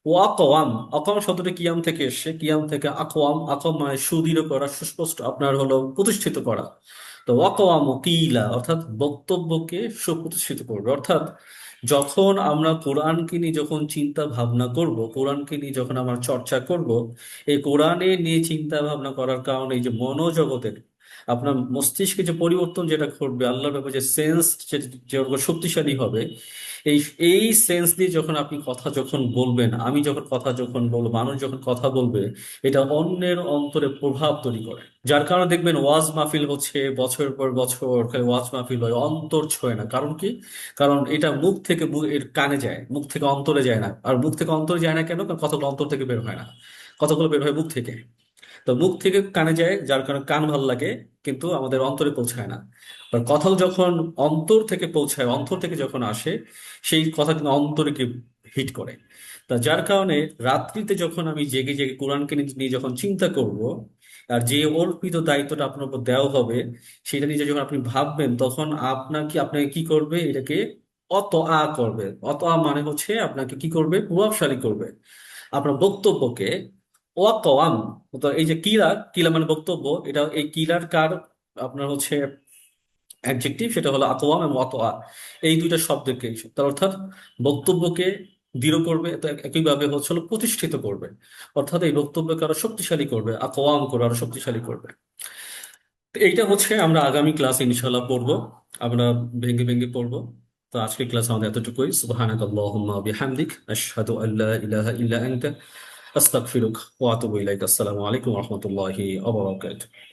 ও আকওয়াম, আকওয়াম শব্দটা কিয়াম থেকে এসেছে, কিয়াম থেকে আকওয়াম, আকওয়াম মানে সুদৃঢ় করা, সুস্পষ্ট আপনার হলো প্রতিষ্ঠিত করা। তো ওয়াকওয়াম কিলা অর্থাৎ বক্তব্যকে সুপ্রতিষ্ঠিত করবে। অর্থাৎ যখন আমরা কোরআনকে নিয়ে যখন চিন্তা ভাবনা করব, কোরআনকে নিয়ে যখন আমরা চর্চা করব, এই কোরআনে নিয়ে চিন্তা ভাবনা করার কারণে এই যে মনোজগতের আপনার মস্তিষ্কে যে পরিবর্তন যেটা ঘটবে, আল্লাহর ব্যাপারে যে সেন্স যেগুলো শক্তিশালী হবে, এই এই সেন্স দিয়ে যখন আপনি কথা যখন বলবেন, আমি যখন কথা যখন বলবো, মানুষ যখন কথা বলবে, এটা অন্যের অন্তরে প্রভাব তৈরি করে। যার কারণে দেখবেন ওয়াজ মাহফিল হচ্ছে বছরের পর বছর, খালি ওয়াজ মাহফিল হয়, অন্তর ছোঁয় না। কারণ কি? কারণ এটা মুখ থেকে এর কানে যায়, মুখ থেকে অন্তরে যায় না। আর মুখ থেকে অন্তরে যায় না কেন? কারণ কথাগুলো অন্তর থেকে বের হয় না, কথাগুলো বের হয় মুখ থেকে। তো মুখ থেকে কানে যায়, যার কারণে কান ভাল লাগে, কিন্তু আমাদের অন্তরে পৌঁছায় না। আর কথাও যখন অন্তর থেকে পৌঁছায়, অন্তর থেকে যখন আসে, সেই কথা কিন্তু অন্তরে কি হিট করে। তা যার কারণে রাত্রিতে যখন আমি জেগে জেগে কোরআনকে নিয়ে যখন চিন্তা করব, আর যে অর্পিত দায়িত্বটা আপনার উপর দেওয়া হবে, সেটা নিয়ে যখন আপনি ভাববেন, তখন আপনাকে কি করবে, এটাকে অত আ করবে। অত আ মানে হচ্ছে আপনাকে কি করবে, প্রভাবশালী করবে আপনার বক্তব্যকে। ওয়াকওয়াম, তো এই যে কিলা, কিলা মানে বক্তব্য, এটা এই কিলার কার আপনার হচ্ছে অ্যাডজেক্টিভ, সেটা হলো আকওয়াম এবং অতআ, এই দুইটা শব্দকে, তার অর্থাৎ বক্তব্যকে দৃঢ় করবে, তো একইভাবে হচ্ছে হলো প্রতিষ্ঠিত করবে। অর্থাৎ এই বক্তব্যকে আরো শক্তিশালী করবে, আকওয়াম করবে, আরো শক্তিশালী করবে। তো এইটা হচ্ছে আমরা আগামী ক্লাসে ইনশাল্লাহ পড়বো, আমরা ভেঙে ভেঙে পড়বো। তো আজকের ক্লাস আমাদের এতটুকুই। সুবহানাকাল্লাহুম্মা ওয়া বিহামদিক, আশহাদু আল্লা ইলাহা ইল্লা আনতা, আস্তাগফিরুক ওয়া আতুবু ইলাইক। আসসালামু আলাইকুম ওয়া রাহমাতুল্লাহি ওয়া বারাকাতুহু।